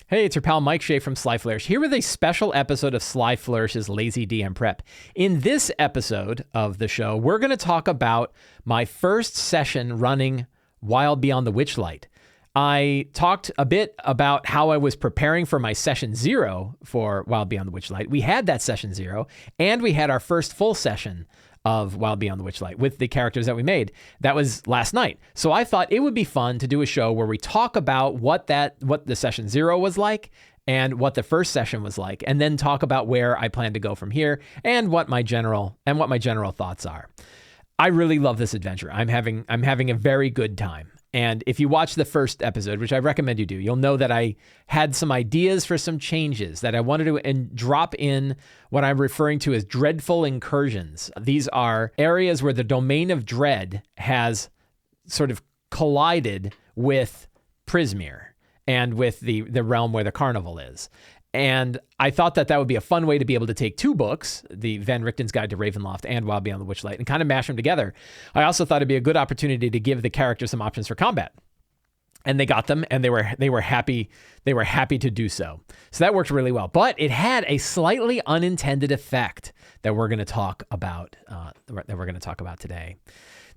Hey, it's your pal Mike Shea from Sly Flourish, here with a special episode of Sly Flourish's Lazy DM Prep. In this episode of the show, we're going to talk about my first session running Wild Beyond the Witchlight. I talked a bit about how I was preparing for my session 0 for Wild Beyond the Witchlight. We had that session 0, and we had our first full session of Wild Beyond the Witchlight with the characters that we made. That was last night. So I thought it would be fun to do a show where we talk about what the session 0 was like and what the first session was like, and then talk about where I plan to go from here and what my general thoughts are. I really love this adventure. I'm having a very good time. And if you watch the first episode, which I recommend you do, you'll know that I had some ideas for some changes that I wanted to drop in what I'm referring to as dreadful incursions. These are areas where the domain of dread has sort of collided with Prismere and with the realm where the carnival is. And I thought that would be a fun way to be able to take two books, the Van Richten's Guide to Ravenloft and Wild Beyond the Witchlight, and kind of mash them together. I also thought it'd be a good opportunity to give the characters some options for combat. And they got them, and they were happy to do so. So that worked really well. But it had a slightly unintended effect that we're going to talk about today.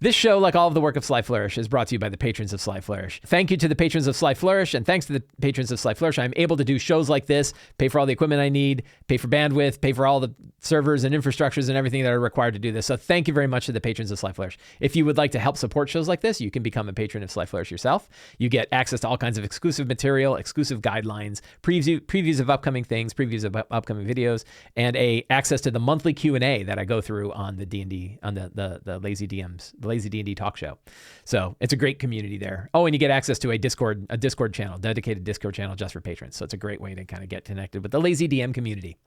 This show, like all of the work of Sly Flourish, is brought to you by the patrons of Sly Flourish. Thank you to the patrons of Sly Flourish, and thanks to the patrons of Sly Flourish, I'm able to do shows like this, pay for all the equipment I need, pay for bandwidth, pay for all the servers and infrastructures and everything that are required to do this. So thank you very much to the patrons of Sly Flourish. If you would like to help support shows like this, you can become a patron of Sly Flourish yourself. You get access to all kinds of exclusive material, exclusive guidelines, previews of upcoming things, previews of upcoming videos, and access to the monthly Q&A that I go through on the D&D, on the Lazy DMs, the Lazy D&D talk show. So it's a great community there. Oh, and you get access to a Discord channel, dedicated Discord channel just for patrons. So it's a great way to kind of get connected with the Lazy DM community.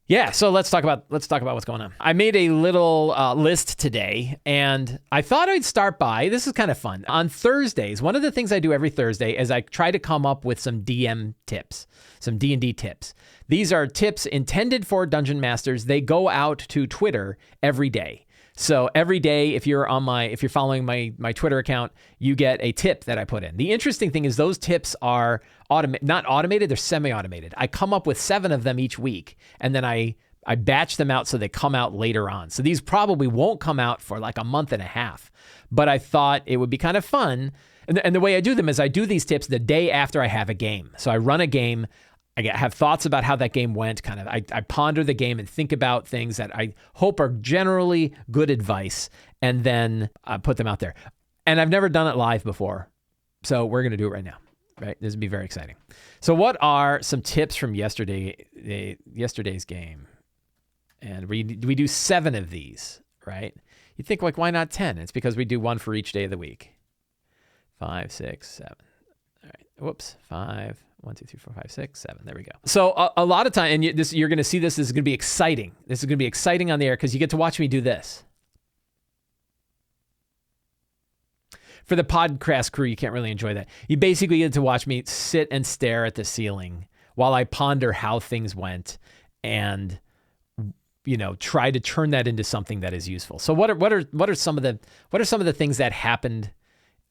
Yeah, so let's talk about what's going on. I made a little list today, and I thought I'd start by, this is kind of fun. On Thursdays, one of the things I do every Thursday is I try to come up with some DM tips, some D&D tips. These are tips intended for dungeon masters. They go out to Twitter every day. So every day, if you're following my Twitter account, you get a tip that I put in. The interesting thing is those tips are not automated, they're semi-automated. I come up with 7 of them each week, and then I batch them out so they come out later on. So these probably won't come out for like a month and a half, but I thought it would be kind of fun. And the way I do them is I do these tips the day after I have a game. So I run a game, I have thoughts about how that game went, I ponder the game and think about things that I hope are generally good advice, and then I put them out there. And I've never done it live before, so we're going to do it right now, right? This would be very exciting. So what are some tips from yesterday's game? And we do 7 of these, right? You think, like, why not 10? It's because we do one for each day of the week. 5, 6, 7. All right. Whoops. 5. 1, 2, 3, 4, 5, 6, 7. There we go. So a lot of time, and you're going to see this is going to be exciting. This is going to be exciting on the air because you get to watch me do this. For the podcast crew, you can't really enjoy that. You basically get to watch me sit and stare at the ceiling while I ponder how things went and, try to turn that into something that is useful. So what are some of the things that happened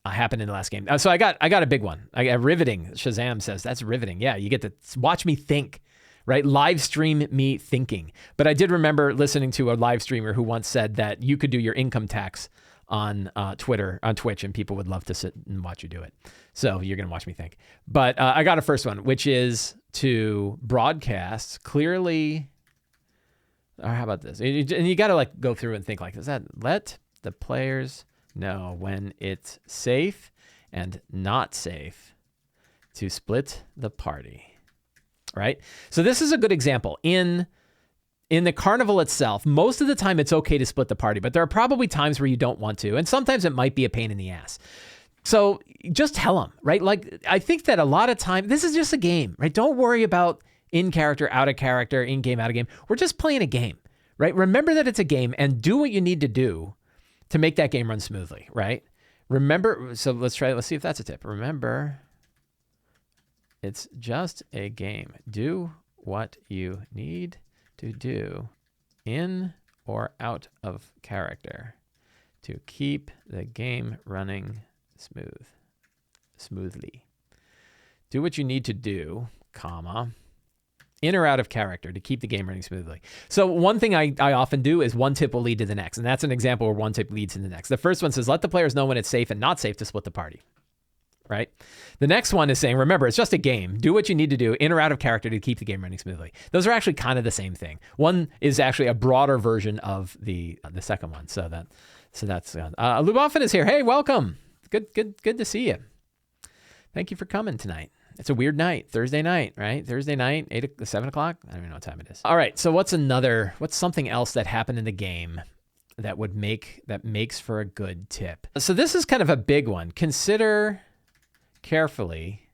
in the last game? So I got a big one. I got riveting. Shazam says that's riveting. Yeah, you get to watch me think, right? Live stream me thinking. But I did remember listening to a live streamer who once said that you could do your income tax on Twitch, and people would love to sit and watch you do it. So you're gonna watch me think. But I got a first one, which is to broadcast clearly. Or how about this? And you got to go through and think does that let the players know when it's safe and not safe to split the party, right? So this is a good example. In the carnival itself, most of the time it's okay to split the party, but there are probably times where you don't want to, and sometimes it might be a pain in the ass. So just tell them, right? I think that a lot of time, this is just a game, right? Don't worry about in character, out of character, in game, out of game. We're just playing a game, right? Remember that it's a game and do what you need to do to make that game run smoothly, right? Remember, so let's see if that's a tip. Remember, it's just a game. Do what you need to do in or out of character to keep the game running smoothly. Do what you need to do, comma, in or out of character to keep the game running smoothly. So one thing I often do is one tip will lead to the next. And that's an example where one tip leads to the next. The first one says, let the players know when it's safe and not safe to split the party. Right? The next one is saying, remember, it's just a game. Do what you need to do in or out of character to keep the game running smoothly. Those are actually kind of the same thing. One is actually a broader version of the second one. So that's Lubofin is here. Hey, welcome. Good to see you. Thank you for coming tonight. It's a weird night, Thursday night, right? Thursday night, 7 o'clock. I don't even know what time it is. All right. So what's something else that happened in the game that makes for a good tip? So this is kind of a big one. Consider carefully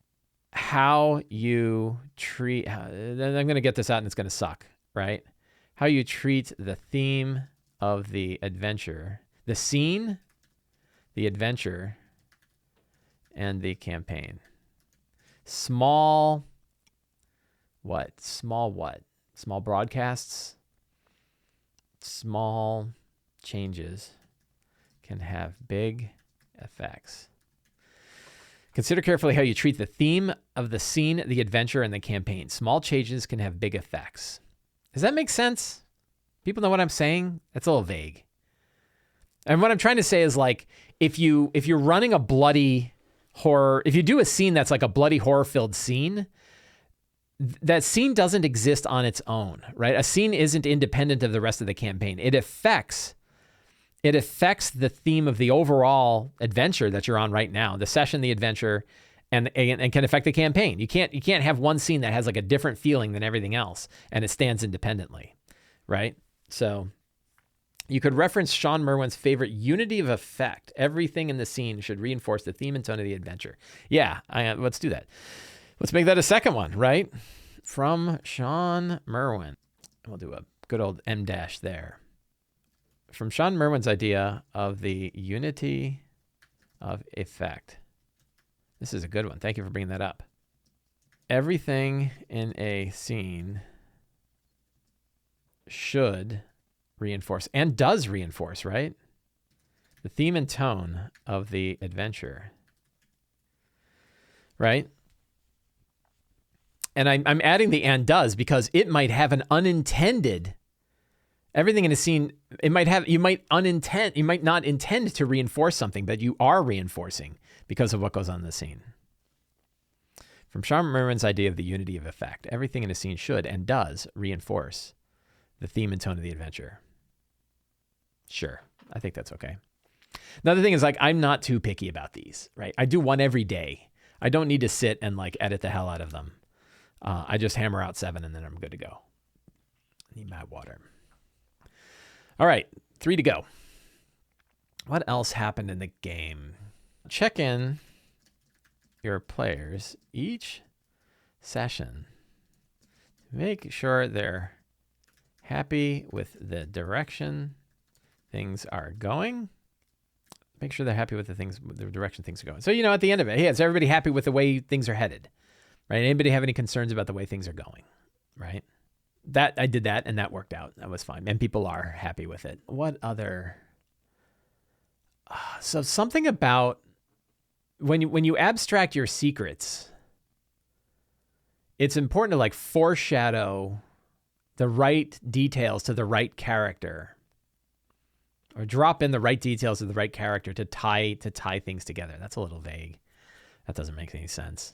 how you treat, I'm going to get this out and it's going to suck, right? How you treat the theme of the adventure, the scene, the adventure, and the campaign. Small broadcasts, small changes can have big effects. Consider carefully how you treat the theme of the scene, the adventure, and the campaign. Small changes can have big effects. Does that make sense? People know what I'm saying? That's a little vague. And what I'm trying to say is, like, if you're running a bloody horror, if you do a scene that's like a bloody horror-filled scene, that scene doesn't exist on its own, right? A scene isn't independent of the rest of the campaign. It affects the theme of the overall adventure that you're on right now, the session, the adventure, and can affect the campaign. You can't have one scene that has like a different feeling than everything else and it stands independently, right? So you could reference Sean Merwin's favorite unity of effect. Everything in the scene should reinforce the theme and tone of the adventure. Yeah, let's do that. Let's make that a second one, right? From Sean Merwin. We'll do a good old M dash there. From Sean Merwin's idea of the unity of effect. This is a good one. Thank you for bringing that up. Everything in a scene should reinforce and does reinforce, right? The theme and tone of the adventure, right? And I'm adding the and does because it might have an unintended. Everything in a scene, you might not intend to reinforce something, but you are reinforcing because of what goes on in the scene. From Sean Merwin's idea of the unity of effect, everything in a scene should and does reinforce the theme and tone of the adventure. Sure, I think that's okay. Another thing is, like, I'm not too picky about these, right? I do one every day. I don't need to sit and like edit the hell out of them. I just hammer out 7 and then I'm good to go. I need my water. All right, 3 to go. What else happened in the game? Check in your players each session. Make sure they're happy with the direction things are going. Make sure they're happy with the direction things are going. So, at the end of it, is everybody happy with the way things are headed? Right? Anybody have any concerns about the way things are going? Right? That I did that and that worked out. That was fine. And people are happy with it. What other? So something about when you abstract your secrets, it's important to like foreshadow the right details to the right character, or drop in the right details of the right character to tie things together. That's a little vague. That doesn't make any sense.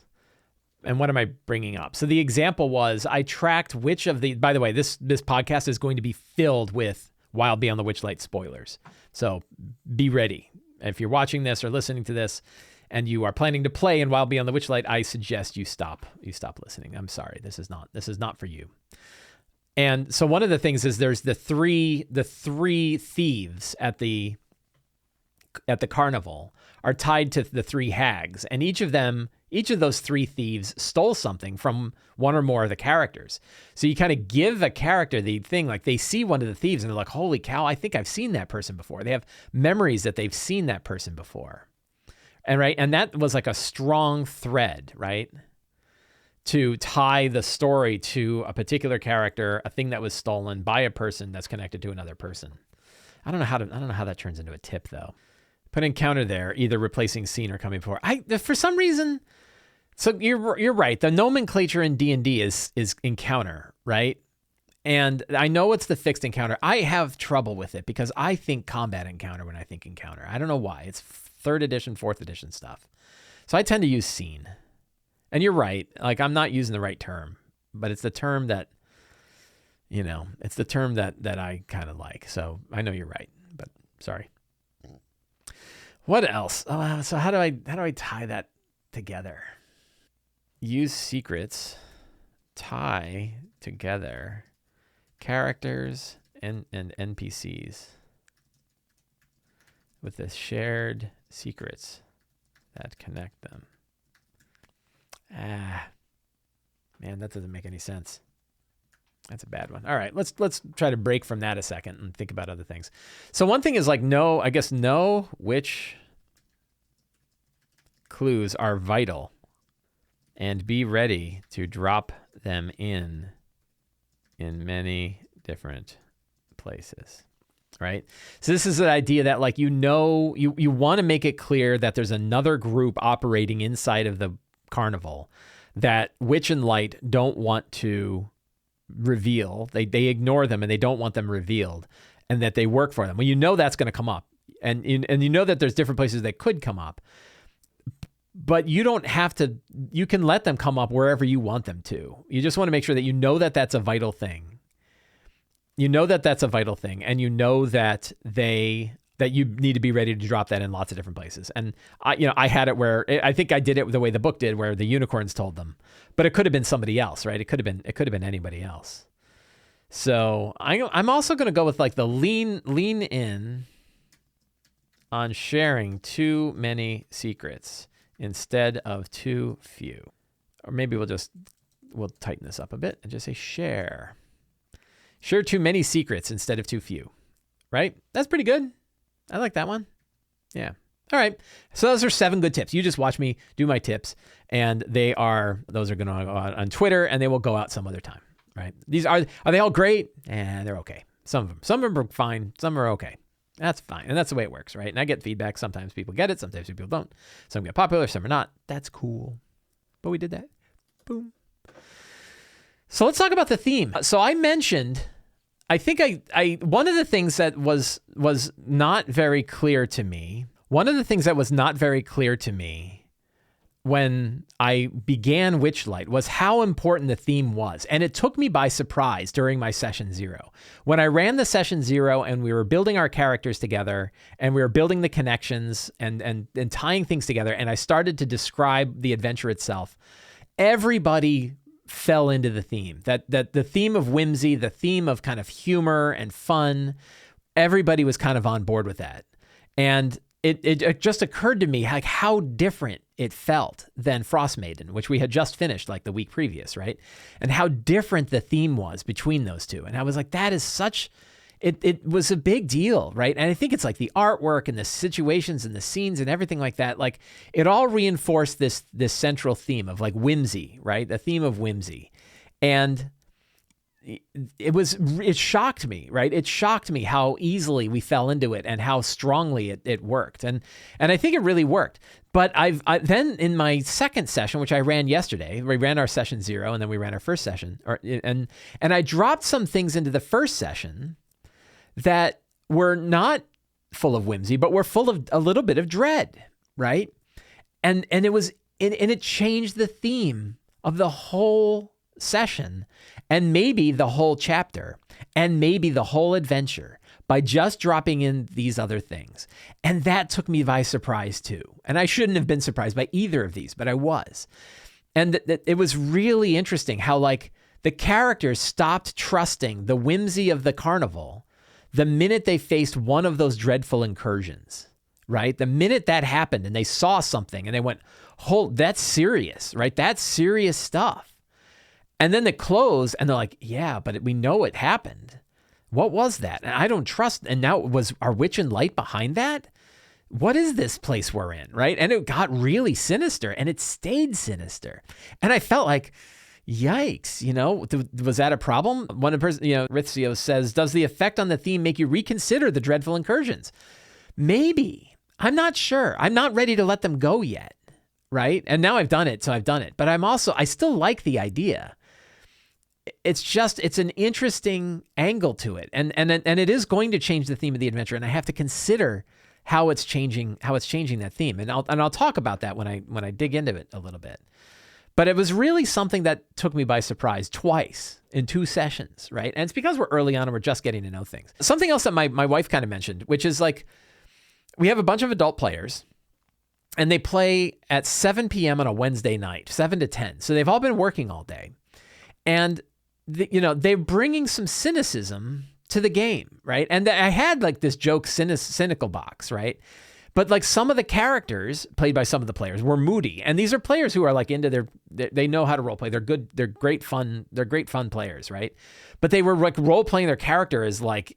And what am I bringing up? So the example was I tracked which of the, by the way, this podcast is going to be filled with Wild Beyond the Witchlight spoilers. So be ready. If you're watching this or listening to this and you are planning to play in Wild Beyond the Witchlight, I suggest you stop listening. I'm sorry. This is not for you. And so one of the things is there's the three thieves at the carnival are tied to the 3 hags, and each of those 3 thieves stole something from one or more of the characters. So you kind of give a character the thing, like they see one of the thieves and they're like, holy cow, I think I've seen that person before. They have memories that they've seen that person before. And that was like a strong thread, right? To tie the story to a particular character, a thing that was stolen by a person that's connected to another person. I don't know how that turns into a tip though. Put encounter there, either replacing scene or coming before. For some reason, So you're right. The nomenclature in D&D is encounter, right? And I know it's the fixed encounter. I have trouble with it because I think combat encounter when I think encounter. I don't know why. It's 3rd edition, 4th edition stuff. So I tend to use scene. And you're right. Like, I'm not using the right term, but it's the term that, it's the term that I kind of like. So I know you're right, but sorry. What else? So how do I tie that together? Use secrets, tie together characters and NPCs with the shared secrets that connect them. Man, that doesn't make any sense. That's a bad one. All right, let's try to break from that a second and think about other things. So one thing is like know which clues are vital and be ready to drop them in many different places, right? So this is the idea that like, you want to make it clear that there's another group operating inside of the carnival that Witch and Light don't want to reveal. They ignore them and they don't want them revealed, and that they work for them. Well, that's going to come up, and you know that there's different places that could come up, but you don't have to. You can let them come up wherever you want them to. You just want to make sure that that that's a vital thing. That's a vital thing, and that that you need to be ready to drop that in lots of different places. And I had it where I think I did it the way the book did, where the unicorns told them, but it could have been somebody else, right? It could have been anybody else. So I'm also going to go with like the lean in on sharing too many secrets instead of too few. Or maybe we'll tighten this up a bit and just say share too many secrets instead of too few, right? That's pretty good. I like that one. Yeah. All right. So those are 7 good tips. You just watch me do my tips, and those are going to go out on Twitter, and they will go out some other time, right? Are they all great? They're okay. Some of them are fine. Some are okay. That's fine. And that's the way it works, right? And I get feedback. Sometimes people get it. Sometimes people don't. Some get popular. Some are not. That's cool. But we did that. Boom. So let's talk about the theme. So I mentioned, I think I one of the things that was not very clear to me, when I began Witchlight was how important the theme was. And it took me by surprise during my session 0. When I ran the session 0 and we were building our characters together and we were building the connections and tying things together, and I started to describe the adventure itself, everybody fell into the theme. That the theme of whimsy, the theme of kind of humor and fun, everybody was kind of on board with that. And it just occurred to me like how different it felt than Frost Maiden, which we had just finished like the week previous, right? And how different the theme was between those two. And I was like, that is such, it was a big deal, right? And I think it's like the artwork and the situations and the scenes and everything like that, like it all reinforced this central theme of like whimsy, right? The theme of whimsy. And it shocked me, right? It shocked me how easily we fell into it and how strongly it worked. And I think it really worked. But then in my second session, which I ran yesterday, we ran our session 0 and then we ran our first session, and I dropped some things into the first session that were not full of whimsy, but were full of a little bit of dread, right? And it changed the theme of the whole session, and maybe the whole chapter, and maybe the whole adventure, by just dropping in these other things. And that took me by surprise too. And I shouldn't have been surprised by either of these, but I was. And it was really interesting how like the characters stopped trusting the whimsy of the carnival the minute they faced one of those dreadful incursions, right? The minute that happened and they saw something and they went, that's serious, right? That's serious stuff. And then they close and they're like, yeah, but we know it happened. What was that? And I don't trust. And now was our Witch and Light behind that? What is this place we're in, right? And it got really sinister and it stayed sinister. And I felt like, yikes, was that a problem? One person, Ritzio says, does the effect on the theme make you reconsider the dreadful incursions? Maybe. I'm not sure. I'm not ready to let them go yet, right? And now I've done it, so I've done it. But I still like the idea. It's an interesting angle to it. And it is going to change the theme of the adventure. And I have to consider how it's changing that theme. And I'll talk about that when I dig into it a little bit. But it was really something that took me by surprise twice in 2 sessions, right? And it's because we're early on and we're just getting to know things. Something else that my wife kind of mentioned, which is like, we have a bunch of adult players and they play at 7 p.m. on a Wednesday night, 7 to 10. So they've all been working all day. And, they're bringing some cynicism to the game, right? And I had like this joke cynical box, right? But like some of the characters played by some of the players were moody. And these are players who are like into they know how to role play. They're good. They're great fun players, right? But they were like role playing their character as like,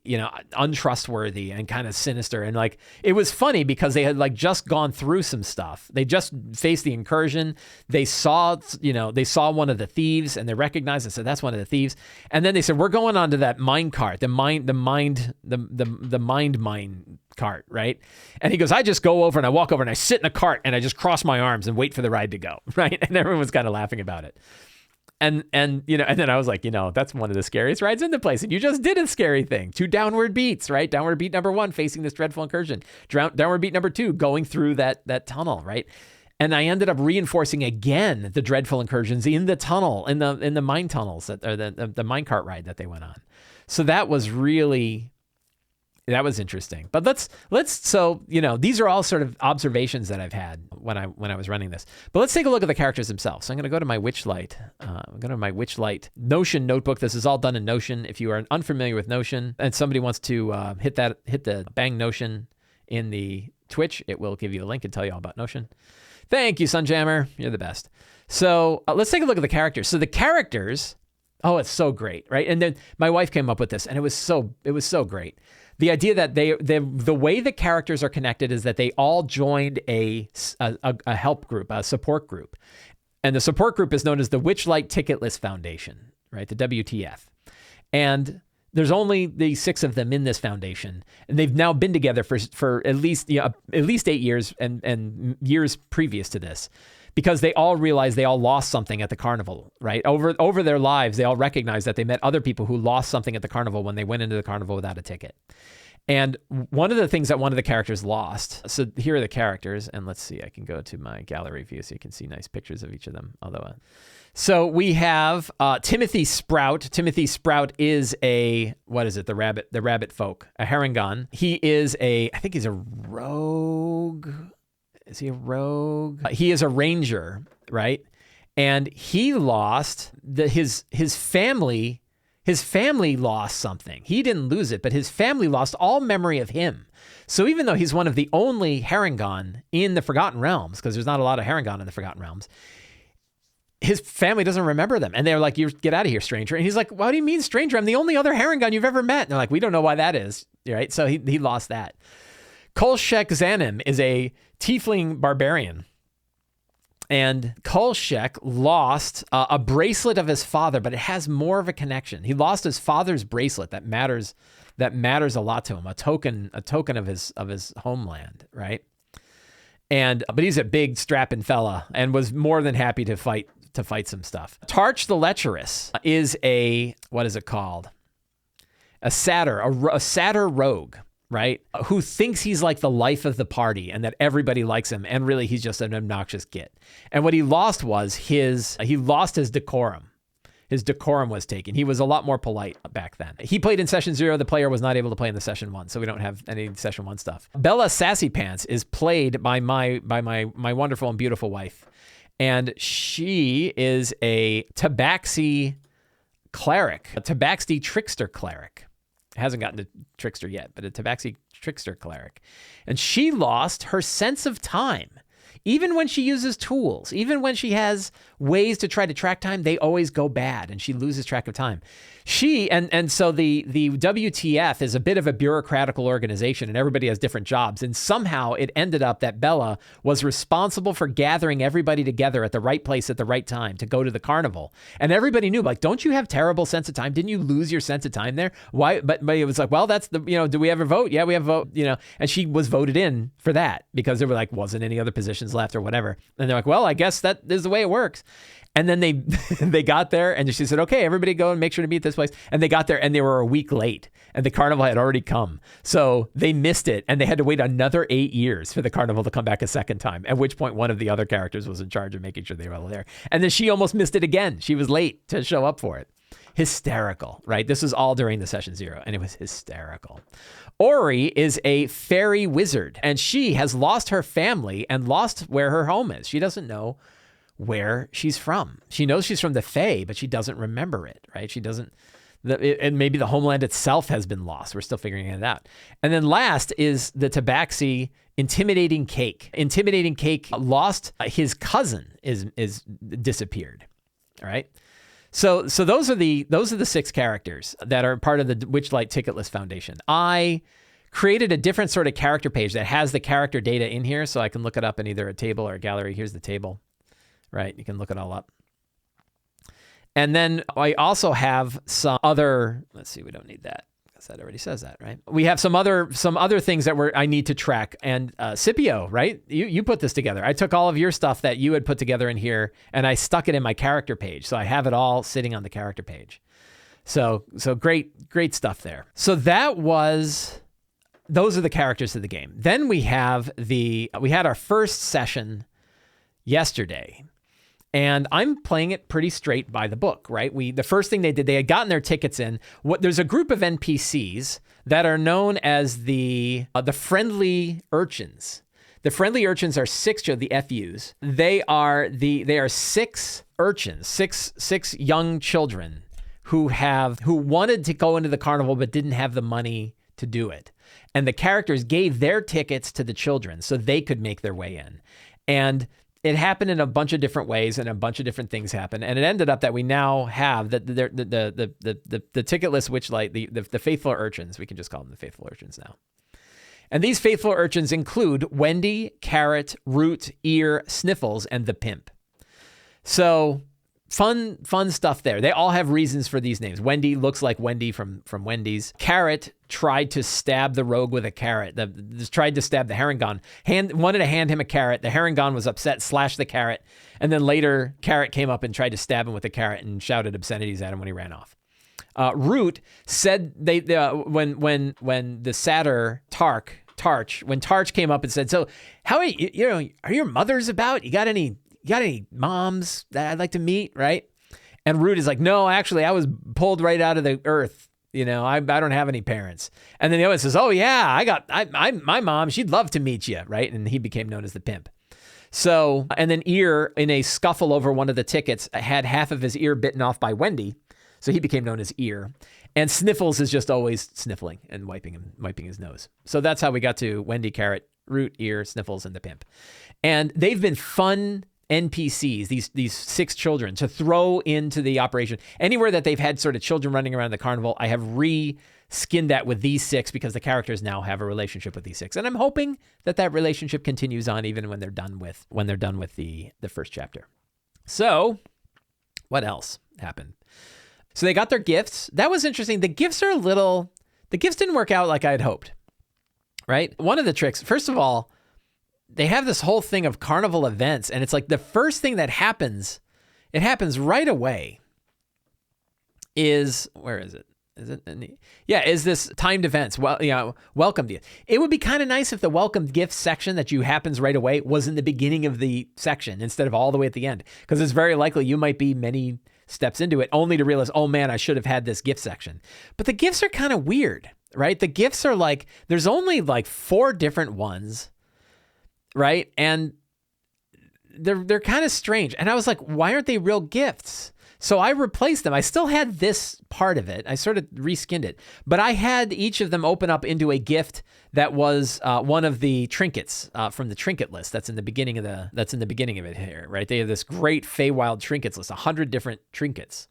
untrustworthy and kind of sinister. And like, it was funny because they had like just gone through some stuff. They just faced the incursion. They saw one of the thieves and they recognized and said, that's one of the thieves. And then they said, we're going on to that mine cart, the mind mine cart, right? And he goes, I just go over and I walk over and I sit in a cart and I just cross my arms and wait for the ride to go, right? And everyone was kind of laughing about it. And then I was like, that's one of the scariest rides in the place. And you just did a scary thing. 2 downward beats, right? Downward beat number 1, facing this dreadful incursion. Downward beat number 2, going through that tunnel, right? And I ended up reinforcing again the dreadful incursions in the tunnel, in the mine tunnels, or the minecart ride that they went on. So that was interesting. But these are all sort of observations that I've had when I was running this. But let's take a look at the characters themselves. So I'm going to go to my Witchlight. I'm going to my Witchlight Notion notebook. This is all done in Notion. If you are unfamiliar with Notion and somebody wants to hit the bang Notion in the Twitch, it will give you a link and tell you all about Notion. Thank you, Sunjammer. You're the best. So let's take a look at the characters. So the characters, it's so great, right? And then my wife came up with this, and it was so great. The idea that the way the characters are connected is that they all joined a help group, a support group. And the support group is known as the Witchlight Ticketless Foundation, right? The WTF. And there's only the 6 of them in this foundation. And they've now been together for at least 8 years and years previous to this, because they all realized they all lost something at the carnival, right? Over their lives, they all recognized that they met other people who lost something at the carnival when they went into the carnival without a ticket. And one of the things that one of the characters lost, so here are the characters, and let's see, I can go to my gallery view so you can see nice pictures of each of them. So we have Timothy Sprout. Timothy Sprout is the rabbit folk, a Harengon. He is I think he's a rogue. Is he a rogue? He is a ranger, right? And he lost his family. His family lost something. He didn't lose it, but his family lost all memory of him. So even though he's one of the only Harengon in the Forgotten Realms, because there's not a lot of Harengon in the Forgotten Realms, his family doesn't remember them. And they're like, "You get out of here, stranger." And he's like, "What do you mean, stranger? I'm the only other Harengon you've ever met." And they're like, "We don't know why that is." Right? So he lost that. Kolshek Zanim is a tiefling barbarian. And Kolshek lost a bracelet of his father, but it has more of a connection. He lost his father's bracelet that matters a lot to him, a token of his homeland, right? But he's a big strapping fella and was more than happy to fight some stuff. Tarch the Lecherous is what is it called? A satyr rogue, right? Who thinks he's like the life of the party and that everybody likes him, and really he's just an obnoxious git. And what he lost was his decorum. His decorum was taken. He was a lot more polite back then. He played in session 0. The player was not able to play in the session 1, so we don't have any session 1 stuff. Bella Sassy Pants is played by my wonderful and beautiful wife, and she is a Tabaxi cleric, a Tabaxi trickster cleric. Hasn't gotten to trickster yet, but a Tabaxi trickster cleric. And she lost her sense of time. Even when she uses tools, even when she has ways to try to track time, they always go bad and she loses track of time. So the WTF is a bit of a bureaucratical organization and everybody has different jobs. And somehow it ended up that Bella was responsible for gathering everybody together at the right place at the right time to go to the carnival. And everybody knew, like, don't you have terrible sense of time? Didn't you lose your sense of time there? Why? But it was like, well, that's do we have a vote? Yeah, we have a vote, And she was voted in for that because there were wasn't any other positions left or whatever. And they're like, well, I guess that is the way it works. And then they they got there and she said, okay, everybody go and make sure to meet this place. And they got there and they were a week late and the carnival had already come. So they missed it and they had to wait another 8 years for the carnival to come back a second time, at which point one of the other characters was in charge of making sure they were all there. And then she almost missed it again. She was late to show up for it. Hysterical, right? This was all during the session 0 and it was hysterical. Ori is a fairy wizard and she has lost her family and lost where her home is. She doesn't know where she's from. She knows she's from the Fae, but she doesn't remember it, right? She doesn't, and maybe the homeland itself has been lost. We're still figuring it out. And then last is the Tabaxi Intimidating Cake. Intimidating Cake lost his cousin, is disappeared, all right? So those are the 6 characters that are part of the Witchlight Ticketless Foundation. I created a different sort of character page that has the character data in here so I can look it up in either a table or a gallery. Here's the table. Right, you can look it all up. And then I also have some other, let's see, we don't need that because that already says that, right? We have some other things that I need to track. And Scipio, right? You put this together. I took all of your stuff that you had put together in here and I stuck it in my character page. So I have it all sitting on the character page. So great stuff there. So those are the characters of the game. Then we had our first session yesterday. And I'm playing it pretty straight by the book, right? The first thing they did, they had gotten their tickets in. There's a group of NPCs that are known as the friendly urchins. The friendly urchins are 6, the FUs. They are 6 urchins, six young children who wanted to go into the carnival but didn't have the money to do it. And the characters gave their tickets to the children so they could make their way in. And it happened in a bunch of different ways and a bunch of different things happened. And it ended up that we now have the ticketless Witchlight, the faithful urchins. We can just call them the faithful urchins now. And these faithful urchins include Wendy, Carrot, Root, Ear, Sniffles, and the Pimp. So fun stuff there. They all have reasons for these names. Wendy looks like Wendy from Wendy's. Carrot tried to stab the rogue with a carrot. Tried to stab the Herringon. Wanted to hand him a carrot. The Herringon was upset, slashed the carrot, and then later Carrot came up and tried to stab him with a carrot and shouted obscenities at him when he ran off. Root said when the satyr Tarch, when Tarch came up and said, "So how are your mothers about? You got any moms that I'd like to meet?" Right? And Root is like, "No, actually, I was pulled right out of the earth. I don't have any parents." And then the other says, "Oh yeah, my mom, she'd love to meet you," right? And he became known as the Pimp. So, and then Ear, in a scuffle over one of the tickets, had half of his ear bitten off by Wendy, so he became known as Ear. And Sniffles is just always sniffling and wiping his nose. So that's how we got to Wendy, Carrot, Root, Ear, Sniffles, and the Pimp. And they've been fun NPCs, these 6 children, to throw into the operation. Anywhere that they've had sort of children running around the carnival, I have re-skinned that with these 6 because the characters now have a relationship with these 6. And I'm hoping that relationship continues on even when they're done with the first chapter. So what else happened? So they got their gifts. That was interesting. The gifts didn't work out like I had hoped, right? One of the tricks, first of all, they have this whole thing of carnival events, and it's like the first thing that happens, it happens right away, where is it? Is this timed events? Well, welcome gift. It would be kind of nice if the welcome gift section that happens right away was in the beginning of the section instead of all the way at the end, because it's very likely you might be many steps into it only to realize, oh man, I should have had this gift section. But the gifts are kind of weird, right? The gifts are like, there's only like 4 different ones, right? And they're kind of strange. And I was like, why aren't they real gifts? So I replaced them. I still had this part of it. I sort of reskinned it, but I had each of them open up into a gift that was one of the trinkets from the trinket list. That's in the beginning of it here, right? They have this great Feywild trinkets list, 100 different trinkets.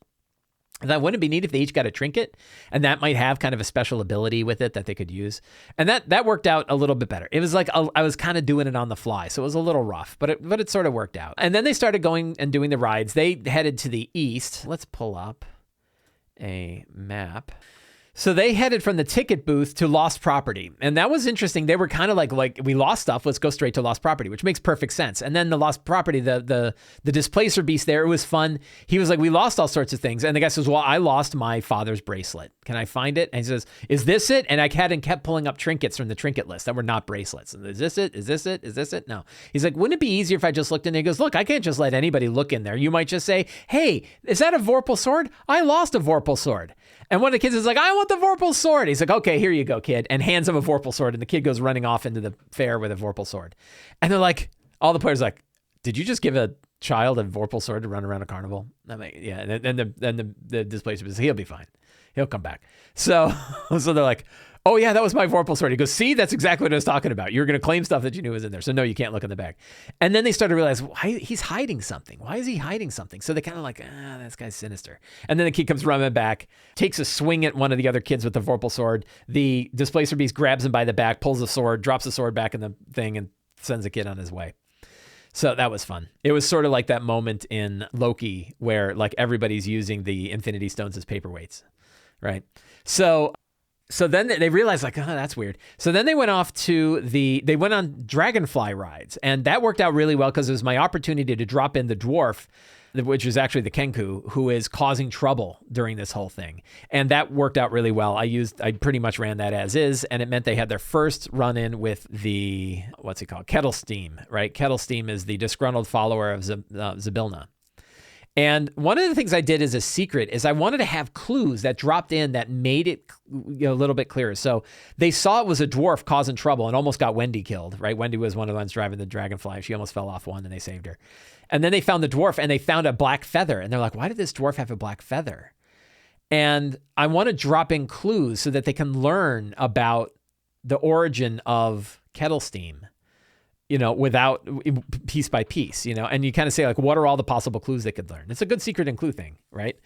And that wouldn't it be neat if they each got a trinket, and that might have kind of a special ability with it that they could use. And that worked out a little bit better. It was like I was kind of doing it on the fly, so it was a little rough, but it sort of worked out. And then they started going and doing the rides. They headed to the east. Let's pull up a map. So they headed from the ticket booth to lost property. And that was interesting. They were kind of like, we lost stuff. Let's go straight to lost property, which makes perfect sense. And then the lost property, the displacer beast there, it was fun. He was like, we lost all sorts of things. And the guy says, well, I lost my father's bracelet. Can I find it? And he says, is this it? And I kept pulling up trinkets from the trinket list that were not bracelets. And is this it? Is this it? Is this it? No. He's like, wouldn't it be easier if I just looked in there? He goes, look, I can't just let anybody look in there. You might just say, hey, is that a Vorpal sword? I lost a Vorpal sword. And one of the kids is like, I want the Vorpal sword. He's like, okay, here you go, kid. And hands him a Vorpal sword. And the kid goes running off into the fair with a Vorpal sword. And they're like, all the players are like, did you just give a child a Vorpal sword to run around a carnival? I'm like, yeah. And the displacer says, he'll be fine. He'll come back. So they're like, oh yeah, that was my Vorpal sword. He goes, see, that's exactly what I was talking about. You're going to claim stuff that you knew was in there. So no, you can't look in the bag. And then they started to realize, why he's hiding something. Why is he hiding something? So they kind of like, this guy's sinister. And then the kid comes running back, takes a swing at one of the other kids with the Vorpal sword. The displacer beast grabs him by the back, pulls the sword, drops the sword back in the thing, and sends the kid on his way. So that was fun. It was sort of like that moment in Loki where like everybody's using the Infinity Stones as paperweights, right? So then they realized like, that's weird. So then they went off they went on dragonfly rides, and that worked out really well because it was my opportunity to drop in the dwarf, which is actually the Kenku, who is causing trouble during this whole thing. And that worked out really well. I pretty much ran that as is, and it meant they had their first run in with the, what's it called? Kettle Steam, right? Kettle Steam is the disgruntled follower of Zybilna. And one of the things I did as a secret is I wanted to have clues that dropped in that made it a little bit clearer. So they saw it was a dwarf causing trouble and almost got Wendy killed, right? Wendy was one of the ones driving the dragonfly. She almost fell off one and they saved her. And then they found the dwarf and they found a black feather. And they're like, why did this dwarf have a black feather? And I want to drop in clues so that they can learn about the origin of Kettle Steam, without piece by piece, and you kind of say like, what are all the possible clues they could learn? It's a good secret and clue thing, right?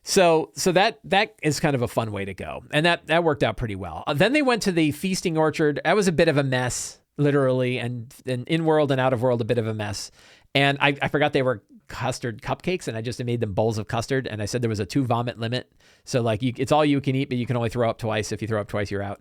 So that is kind of a fun way to go. And that worked out pretty well. Then they went to the feasting orchard. That was a bit of a mess, literally, and in world and out of world, a bit of a mess. And I forgot they were custard cupcakes, and I just made them bowls of custard. And I said there was a 2 vomit limit. So like it's all you can eat, but you can only throw up twice. If you throw up twice, you're out.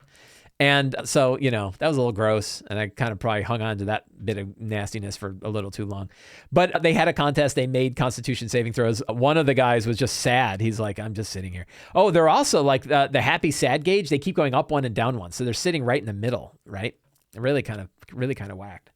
And so, that was a little gross, and I kind of probably hung on to that bit of nastiness for a little too long. But they had a contest. They made Constitution saving throws. One of the guys was just sad. He's like, I'm just sitting here. Oh, they're also like the happy sad gauge. They keep going up one and down one. So they're sitting right in the middle, right? Really kind of whacked.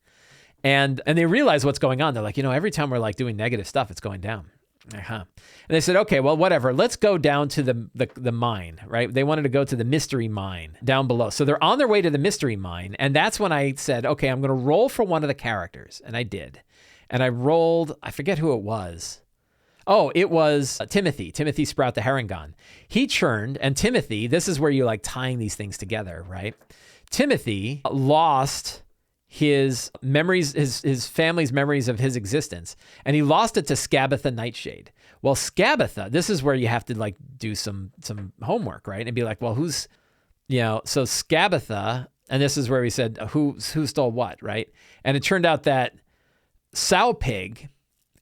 And they realize what's going on. They're like, every time we're like doing negative stuff, it's going down. And they said, okay, well, whatever. Let's go down to the mine, right? They wanted to go to the mystery mine down below. So they're on their way to the mystery mine. And that's when I said, okay, I'm going to roll for one of the characters. And I did. And I rolled, I forget who it was. Oh, it was Timothy Sprout the Harangon. He churned, and Timothy, this is where you like tying these things together, right? Timothy lost his memories, his family's memories of his existence. And he lost it to Skabatha Nightshade. Well, Skabatha, this is where you have to like do some homework, right? And be like, well, who's, so Skabatha, and this is where we said, who stole what, right? And it turned out that Sowpig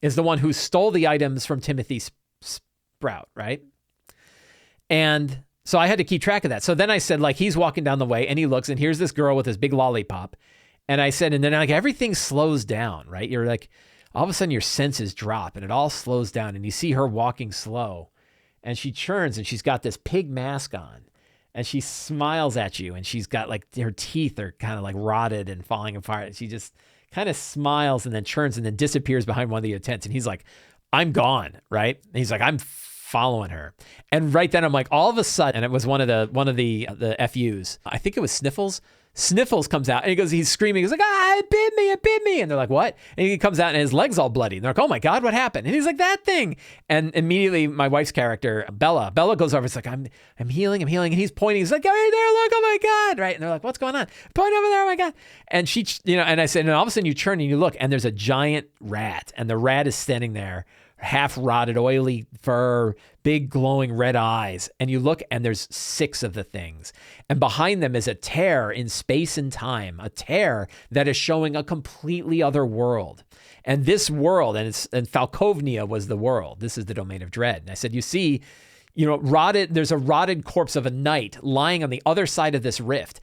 is the one who stole the items from Timothy Sprout, right? And so I had to keep track of that. So then I said, like, he's walking down the way and he looks, and here's this girl with this big lollipop. And I said, and then like everything slows down, right? You're like, all of a sudden your senses drop and it all slows down, and you see her walking slow, and she churns, and she's got this pig mask on, and she smiles at you, and she's got like, her teeth are kind of like rotted and falling apart. She just kind of smiles and then churns and then disappears behind one of the tents. And he's like, I'm gone, right? And he's like, I'm following her. And right then I'm like, all of a sudden, and it was one of the FUs. I think it was Sniffles. Sniffles comes out, and he's screaming. He's like, it bit me. And they're like, what? And he comes out and his leg's all bloody. And they're like, oh my God, what happened? And he's like, that thing. And immediately my wife's character, Bella goes over. It's like, I'm healing. And he's pointing. He's like, right there, look, oh my God. Right. And they're like, what's going on? Point over there, oh my God. And she, and I said, and all of a sudden you turn and you look, and there's a giant rat, and the rat is standing there, half rotted, oily fur, big glowing red eyes. And you look, and there's 6 of the things. And behind them is a tear in space and time, a tear that is showing a completely other world. And this world, and Falkovnia was the world. This is the domain of dread. And I said, you see, there's a rotted corpse of a knight lying on the other side of this rift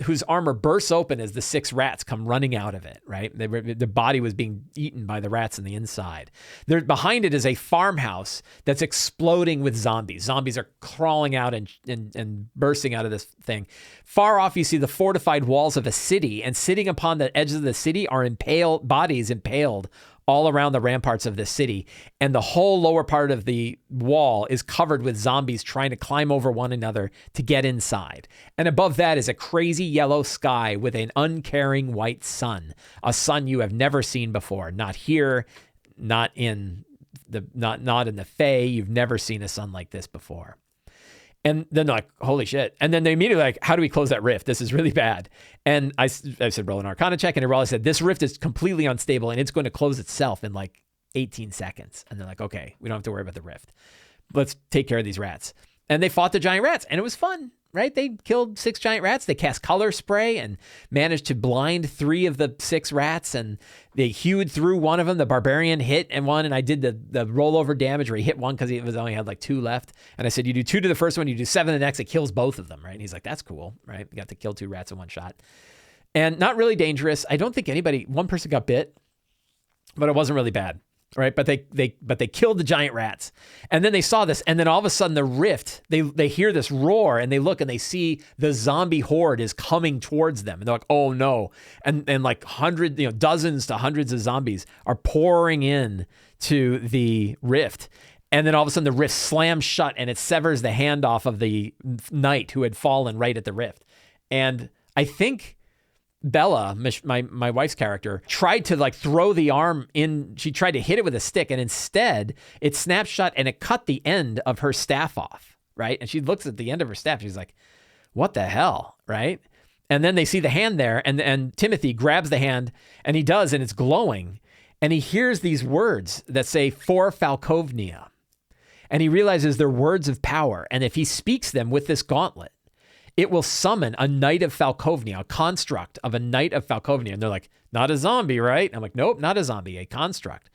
whose armor bursts open as the 6 rats come running out of it, right? The body was being eaten by the rats on the inside. Behind it is a farmhouse that's exploding with zombies. Zombies are crawling out and bursting out of this thing. Far off, you see the fortified walls of a city, and sitting upon the edges of the city are bodies impaled all around the ramparts of this city. And the whole lower part of the wall is covered with zombies trying to climb over one another to get inside. And above that is a crazy yellow sky with an uncaring white sun, a sun you have never seen before. Not here, not in the Fae. You've never seen a sun like this before. And then they're like, holy shit. And then they immediately like, how do we close that rift? This is really bad. And I said, roll an Arcana check. And I said, this rift is completely unstable and it's going to close itself in like 18 seconds. And they're like, okay, we don't have to worry about the rift. Let's take care of these rats. And they fought the giant rats and it was fun, right? They killed 6 giant rats. They cast color spray and managed to blind 3 of the 6 rats. And they hewed through one of them. The barbarian hit and one. And I did the rollover damage where he hit one because he only had like 2 left. And I said, you do 2 to the first one, you do 7 to the next. It kills both of them, right? And he's like, that's cool, right? We got to kill 2 rats in one shot. And not really dangerous. I don't think one person got bit, but it wasn't really bad. Right. But they killed the giant rats. And then they saw this. And then all of a sudden the rift, they hear this roar and they look and they see the zombie horde is coming towards them. And they're like, oh no. And like dozens to hundreds of zombies are pouring in to the rift. And then all of a sudden the rift slams shut and it severs the hand off of the knight who had fallen right at the rift. And I think Bella, my wife's character, tried to like throw the arm in. She tried to hit it with a stick and instead it snapped shut and it cut the end of her staff off, right? And she looks at the end of her staff. She's like, what the hell, right? And then they see the hand there and Timothy grabs the hand and he does and it's glowing. And he hears these words that say, for Falkovnia. And he realizes they're words of power. And if he speaks them with this gauntlet, it will summon a Knight of Falkovnia, a construct of a Knight of Falkovnia. And they're like, not a zombie, right? I'm like, nope, not a zombie, a construct.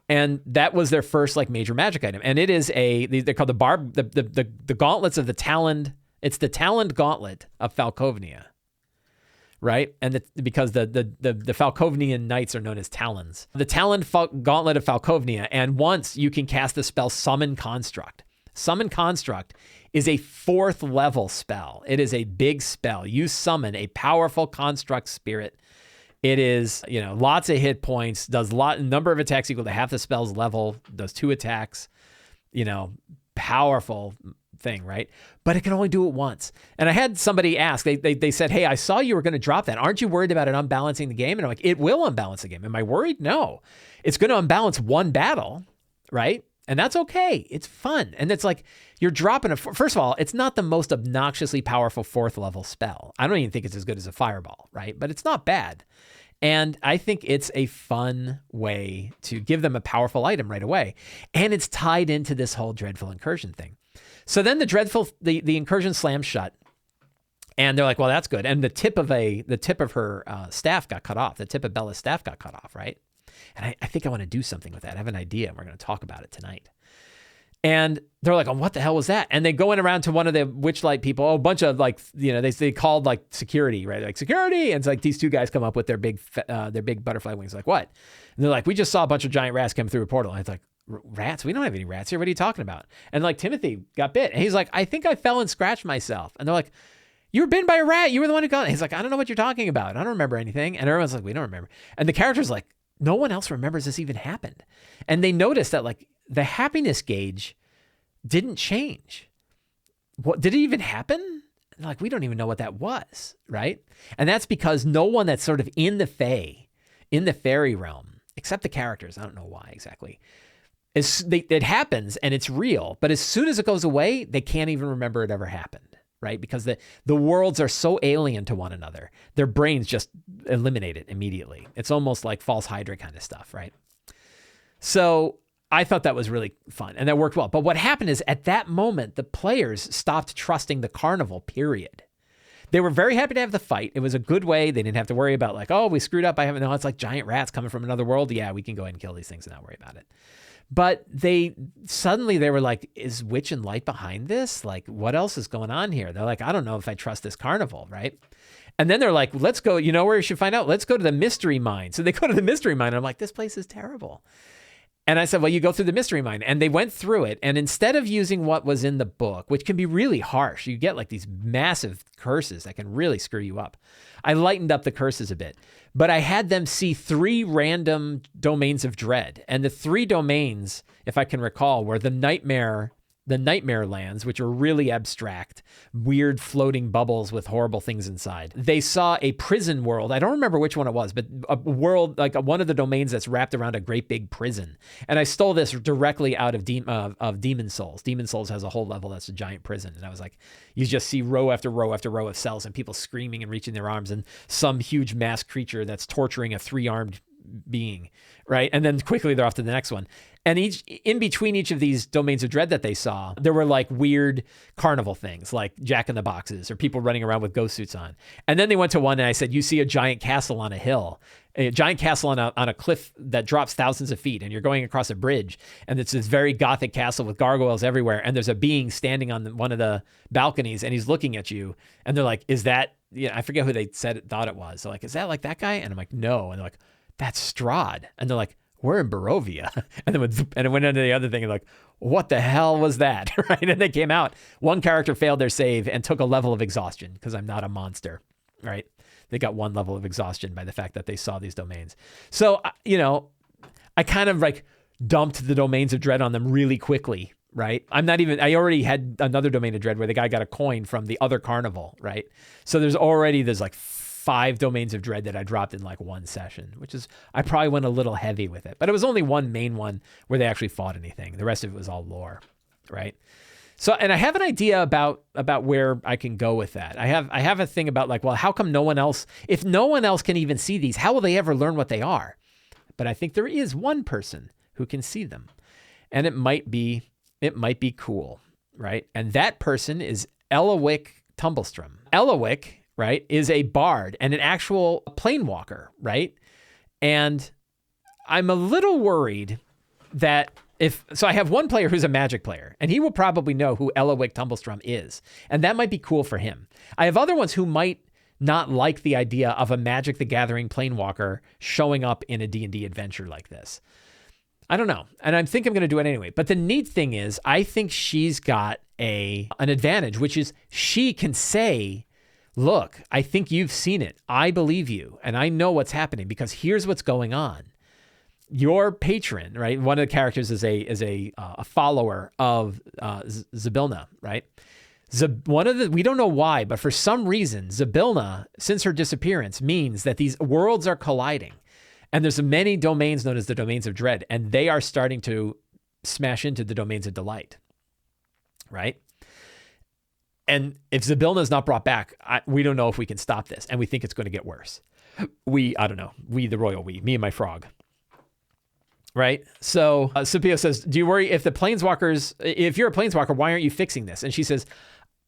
And that was their first like major magic item. And it is they're called the gauntlets of the Taloned. It's the Taloned Gauntlet of Falkovnia, right? And because the Falkovnian knights are known as Talons. The Taloned Gauntlet of Falkovnia. And once you can cast the spell Summon Construct. Summon Construct is a 4th level spell. It is a big spell. You summon a powerful construct spirit. It is, lots of hit points, does number of attacks equal to half the spell's level, does 2 attacks, powerful thing, right? But it can only do it once. And I had somebody ask, they said, hey, I saw you were going to drop that. Aren't you worried about it unbalancing the game? And I'm like, it will unbalance the game. Am I worried? No. It's going to unbalance one battle, right? And that's okay. It's fun. And it's like you're dropping first of all, it's not the most obnoxiously powerful 4th level spell. I don't even think it's as good as a fireball, right? But it's not bad. And I think it's a fun way to give them a powerful item right away. And it's tied into this whole dreadful incursion thing. So then the incursion slams shut. And they're like, well, that's good. And the tip of her staff got cut off. The tip of Bella's staff got cut off, right? And I think I want to do something with that. I have an idea. And we're going to talk about it tonight. And they're like, oh, what the hell was that? And they go in around to one of the Witchlight people, a bunch of like, they called like security, right? Like security. And it's like these 2 guys come up with their big butterfly wings. Like, what? And they're like, we just saw a bunch of giant rats come through a portal. And it's like, rats? We don't have any rats here. What are you talking about? And like Timothy got bit. And he's like, I think I fell and scratched myself. And they're like, you were bitten by a rat. You were the one who got it. He's like, I don't know what you're talking about. I don't remember anything. And everyone's like, we don't remember. And the character's like, no one else remembers this even happened. And they noticed that like the happiness gauge didn't change. What did it even happen? Like, we don't even know what that was, right? And that's because no one that's sort of in the Fae, in the fairy realm, except the characters, I don't know why exactly, it happens and it's real. But as soon as it goes away, they can't even remember it ever happened. Right? Because the worlds are so alien to one another. Their brains just eliminate it immediately. It's almost like false Hydra kind of stuff, right? So I thought that was really fun and that worked well. But what happened is at that moment, the players stopped trusting the carnival, period. They were very happy to have the fight. It was a good way. They didn't have to worry about like, oh, we screwed up. It's like giant rats coming from another world. Yeah, we can go ahead and kill these things and not worry about it. But suddenly they were like, is Witch and Light behind this? Like, what else is going on here? They're like, I don't know if I trust this carnival, right? And then they're like, let's go, you know where you should find out? Let's go to the mystery mine. So they go to the mystery mine. And I'm like, this place is terrible. And I said, well, you go through the mystery mine. And they went through it. And instead of using what was in the book, which can be really harsh, you get like these massive curses that can really screw you up. I lightened up the curses a bit. But I had them see 3 random domains of dread. And the 3 domains, if I can recall, were the nightmare lands, which are really abstract, weird floating bubbles with horrible things inside. They saw a prison world. I don't remember which one it was, but a world, like one of the domains that's wrapped around a great big prison. And I stole this directly out of Demon Souls. Demon Souls has a whole level that's a giant prison. And I was like, you just see row after row after row of cells and people screaming and reaching their arms and some huge masked creature that's torturing a 3-armed being, right? And then quickly they're off to the next one. And in between each of these domains of dread that they saw, there were like weird carnival things like Jack in the Boxes or people running around with ghost suits on. And then they went to one and I said, you see a giant castle on a hill, a giant castle on a cliff that drops thousands of feet, and you're going across a bridge. And it's this very gothic castle with gargoyles everywhere. And there's a being standing on one of the balconies and he's looking at you. And they're like, is that, I forget who they thought it was. They're like, is that like that guy? And I'm like, no. And they're like, that's Strahd. And they're like, we're in Barovia. And it went into the other thing and like, what the hell was that? Right? And they came out. One character failed their save and took a level of exhaustion because I'm not a monster, right? They got 1 level of exhaustion by the fact that they saw these domains. So, I kind of like dumped the domains of dread on them really quickly, right? I already had another domain of dread where the guy got a coin from the other carnival, right? So there's like 5 domains of dread that I dropped in like 1 session, which is, I probably went a little heavy with it, but it was only one main one where they actually fought anything. The rest of it was all lore, right? So, and I have an idea about where I can go with that. I have a thing about like, well, how come if no one else can even see these, how will they ever learn what they are? But I think there is one person who can see them, and it might be cool, right? And that person is Elowick Tumblestrom. Elowick, right, is a bard and an actual planewalker, right? And I'm a little worried that so I have one player who's a magic player, and he will probably know who Elowick Tumblestrom is, and that might be cool for him. I have other ones who might not like the idea of a Magic the Gathering planewalker showing up in a D&D adventure like this. I don't know, and I think I'm going to do it anyway. But the neat thing is, I think she's got an advantage, which is she can say, look, I think you've seen it. I believe you, and I know what's happening because here's what's going on. Your patron, right? One of the characters is a follower of Zybilna, right? We don't know why, but for some reason, Zybilna, since her disappearance, means that these worlds are colliding, and there's many domains known as the domains of dread, and they are starting to smash into the domains of delight, right? And if Zybilna is not brought back, we don't know if we can stop this, and we think it's going to get worse. I don't know. The royal we, me and my frog. Right? So Scipio says, do you worry if you're a planeswalker, why aren't you fixing this? And she says,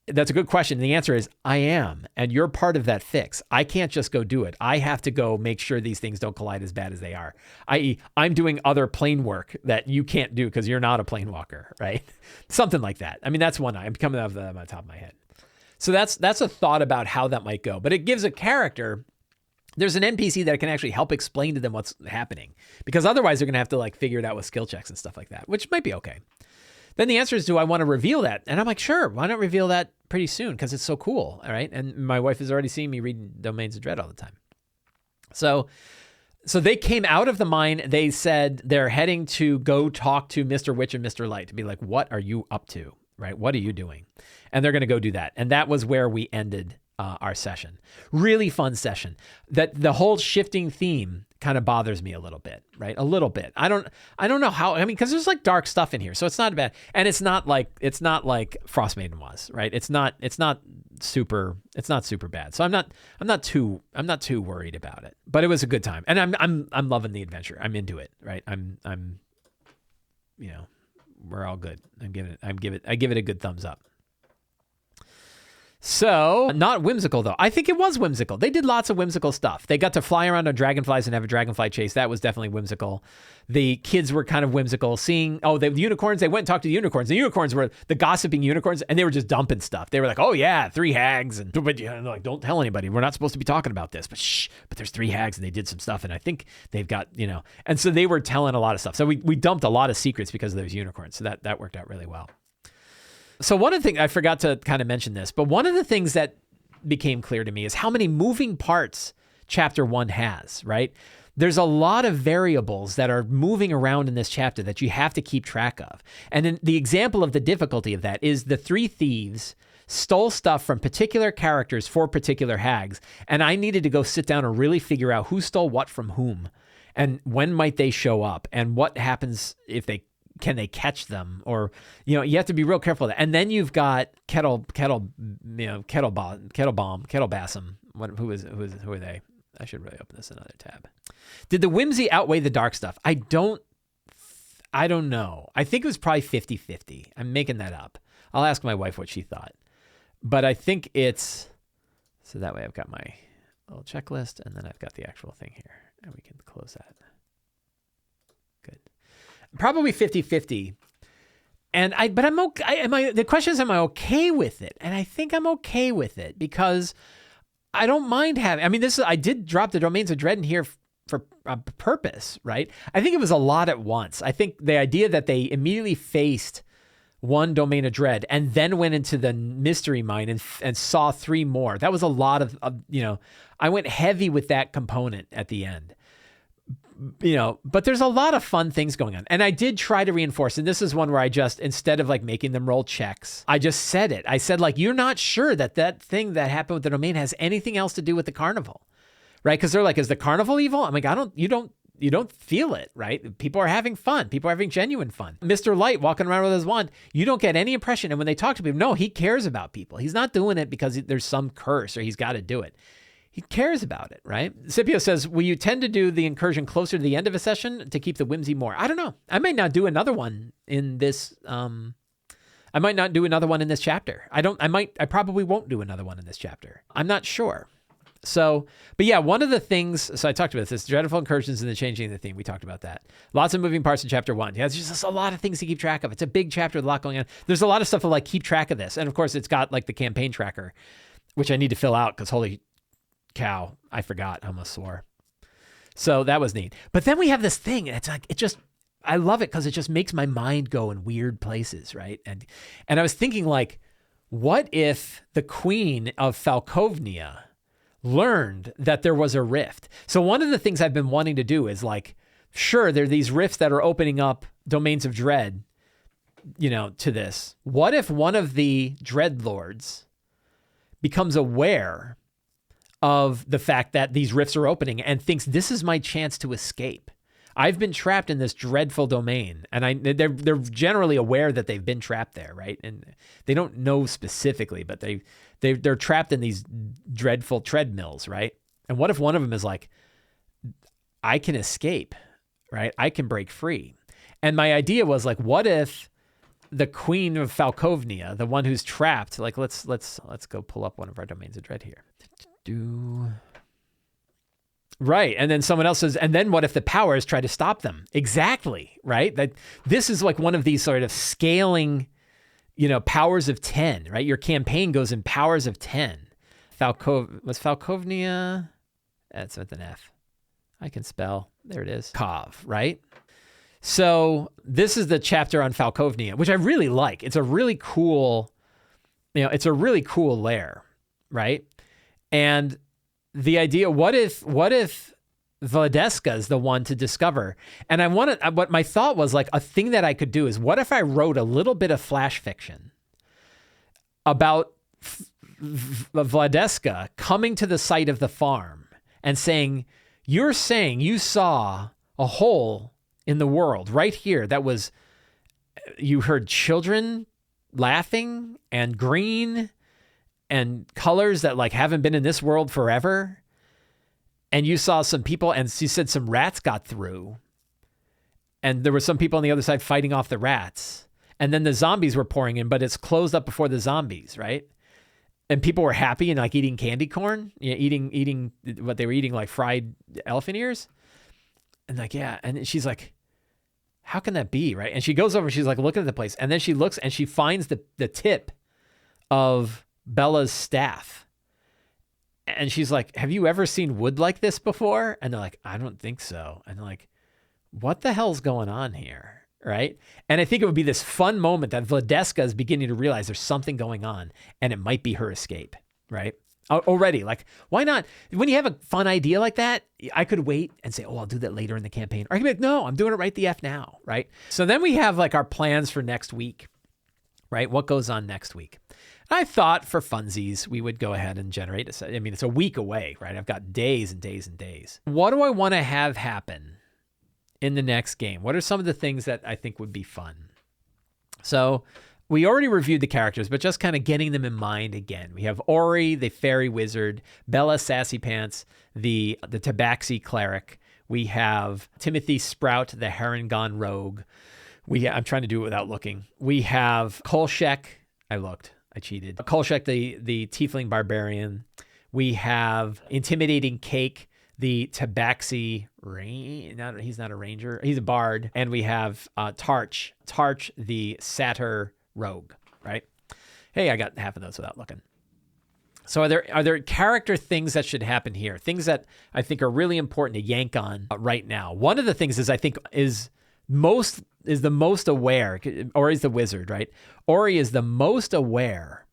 that's a good question. And the answer is, I am. And you're part of that fix. I can't just go do it. I have to go make sure these things don't collide as bad as they are. I.e., I'm doing other plane work that you can't do because you're not a planewalker, right? Something like that. I mean, that's one I'm coming off the top of my head. So that's a thought about how that might go. But it gives a character... There's an NPC that can actually help explain to them what's happening, because otherwise they're going to have to like figure it out with skill checks and stuff like that, which might be okay. Then the answer is, do I want to reveal that? And I'm like, sure, why not reveal that pretty soon? Because it's so cool. All right. And my wife has already seen me read Domains of Dread all the time. So they came out of the mine. They said they're heading to go talk to Mr. Witch and Mr. Light to be like, what are you up to? Right? What are you doing? And they're going to go do that. And that was where we ended our session. Really fun session. That the whole shifting theme kind of bothers me a little bit, right? A little bit. I don't know how, I mean, because there's like dark stuff in here, so it's not bad. And it's not like Frostmaiden was, right? It's not super bad. So I'm not too worried about it. But it was a good time. And I'm loving the adventure. I'm into it, right? I'm we're all good. I give it a good thumbs up. So, not whimsical, though. I think it was whimsical. They did lots of whimsical stuff. They got to fly around on dragonflies and have a dragonfly chase. That was definitely whimsical. The kids were kind of whimsical. Seeing, the unicorns, they went and talked to the unicorns. The unicorns were the gossiping unicorns, and they were just dumping stuff. They were like, oh, yeah, 3 hags. And they're like, don't tell anybody. We're not supposed to be talking about this. But shh, but there's 3 hags, and they did some stuff. And I think they've got, And so they were telling a lot of stuff. So we dumped a lot of secrets because of those unicorns. So that worked out really well. So one of the things, I forgot to kind of mention this, but one of the things that became clear to me is how many moving parts chapter 1 has, right? There's a lot of variables that are moving around in this chapter that you have to keep track of. And then the example of the difficulty of that is the 3 thieves stole stuff from particular characters for particular hags. And I needed to go sit down and really figure out who stole what from whom and when might they show up and what happens if can they catch them? Or, you have to be real careful of that. And then you've got Kettle Bassam. Who are they? I should really open this in another tab. Did the whimsy outweigh the dark stuff? I don't know. I think it was probably 50-50. I'm making that up. I'll ask my wife what she thought. But I think it's, so that way I've got my little checklist and then I've got the actual thing here and we can close that. Good. Probably 50-50. But I'm okay. The question is, am I okay with it? And I think I'm okay with it because I don't mind having, I did drop the Domains of Dread in here for a purpose, right? I think it was a lot at once. I think the idea that they immediately faced one Domain of Dread and then went into the mystery mine and saw 3 more. That was a lot of I went heavy with that component at the end. But there's a lot of fun things going on. And I did try to reinforce, and this is one where I just, instead of making them roll checks, I just said it. I said, you're not sure that thing that happened with the domain has anything else to do with the carnival, right? Because they're like, is the carnival evil? I'm like, you don't feel it, right? People are having fun. People are having genuine fun. Mr. Light walking around with his wand, you don't get any impression. And when they talk to people, no, he cares about people. He's not doing it because there's some curse or he's got to do it. He cares about it, right? Scipio says, will you tend to do the incursion closer to the end of a session to keep the whimsy more? I don't know. I might not do another one in this. I might not do another one in this chapter. I probably won't do another one in this chapter. I'm not sure. So, but yeah, one of the things, so I talked about this, dreadful incursions and the changing of the theme. We talked about that. Lots of moving parts in chapter 1. Yeah, there's just a lot of things to keep track of. It's a big chapter with a lot going on. There's a lot of stuff to keep track of this. And of course it's got the campaign tracker, which I need to fill out because holy cow, I forgot. I almost swore. So that was neat. But then we have this thing. It's I love it because it just makes my mind go in weird places, right? And I was thinking what if the queen of Falkovnia learned that there was a rift? So one of the things I've been wanting to do is sure, there are these rifts that are opening up Domains of Dread, to this. What if one of the Dreadlords becomes aware of the fact that these rifts are opening and thinks this is my chance to escape? I've been trapped in this dreadful domain, and they're generally aware that they've been trapped there, right? And they don't know specifically, but they're trapped in these dreadful treadmills, right? And what if one of them is I can escape, right? I can break free. And my idea was what if the queen of Falkovnia, the one who's trapped, let's go pull up one of our Domains of Dread here. Right. And then someone else says, and then what if the powers try to stop them? Exactly. Right. That this is one of these sort of scaling, powers of 10, right? Your campaign goes in powers of 10. Was Falkovnia? That's with an F. I can spell. There it is. Kov, right? So this is the chapter on Falkovnia, which I really like. It's a really cool, lair, right? And the idea, what if Vladeska is the one to discover? And what my thought was a thing that I could do is, what if I wrote a little bit of flash fiction about Vladeska coming to the site of the farm and saying, you're saying you saw a hole in the world right here that was, you heard children laughing and green and colors that haven't been in this world forever. And you saw some people, and she said some rats got through, and there were some people on the other side fighting off the rats. And then the zombies were pouring in, but it's closed up before the zombies, right? and people were happy and like eating candy corn, eating what they were eating, like fried elephant ears. And like, yeah. And she's like, how can that be? Right. And she goes over, she's like looking at the place, and then she looks and she finds the tip of Bella's staff. And she's like, have you ever seen wood like this before? And they're like, I don't think so. And they're like, what the hell's going on here? Right. And I think it would be this fun moment that Vladeska is beginning to realize there's something going on, and it might be her escape. Right. Already, like, why not? When you have a fun idea like that, I could wait and say, oh, I'll do that later in the campaign. Or I could be like, no, I'm doing it right the F now. Right. So then we have like our plans for next week. Right. What goes on next week? I thought for funsies, we would go ahead and generate I mean, it's a week away, right? I've got days and days and days. What do I want to have happen in the next game? What are some of the things that I think would be fun? So we already reviewed the characters, but just kind of getting them in mind again. We have Ori, the fairy wizard, Bella Sassy Pants, the Tabaxi cleric. We have Timothy Sprout, the Harengon rogue. I'm trying to do it without looking. We have Kolshek. I cheated. Kolshek, the tiefling barbarian. We have Intimidating Cake, the Tabaxi he's not a ranger. He's a bard. And we have Tarch, the satyr rogue, right? Hey, I got half of those without looking. So are there character things that should happen here? Things that I think are really important to yank on right now. One of the things is I think is the most aware. Ori's the wizard, right? Ori is the most aware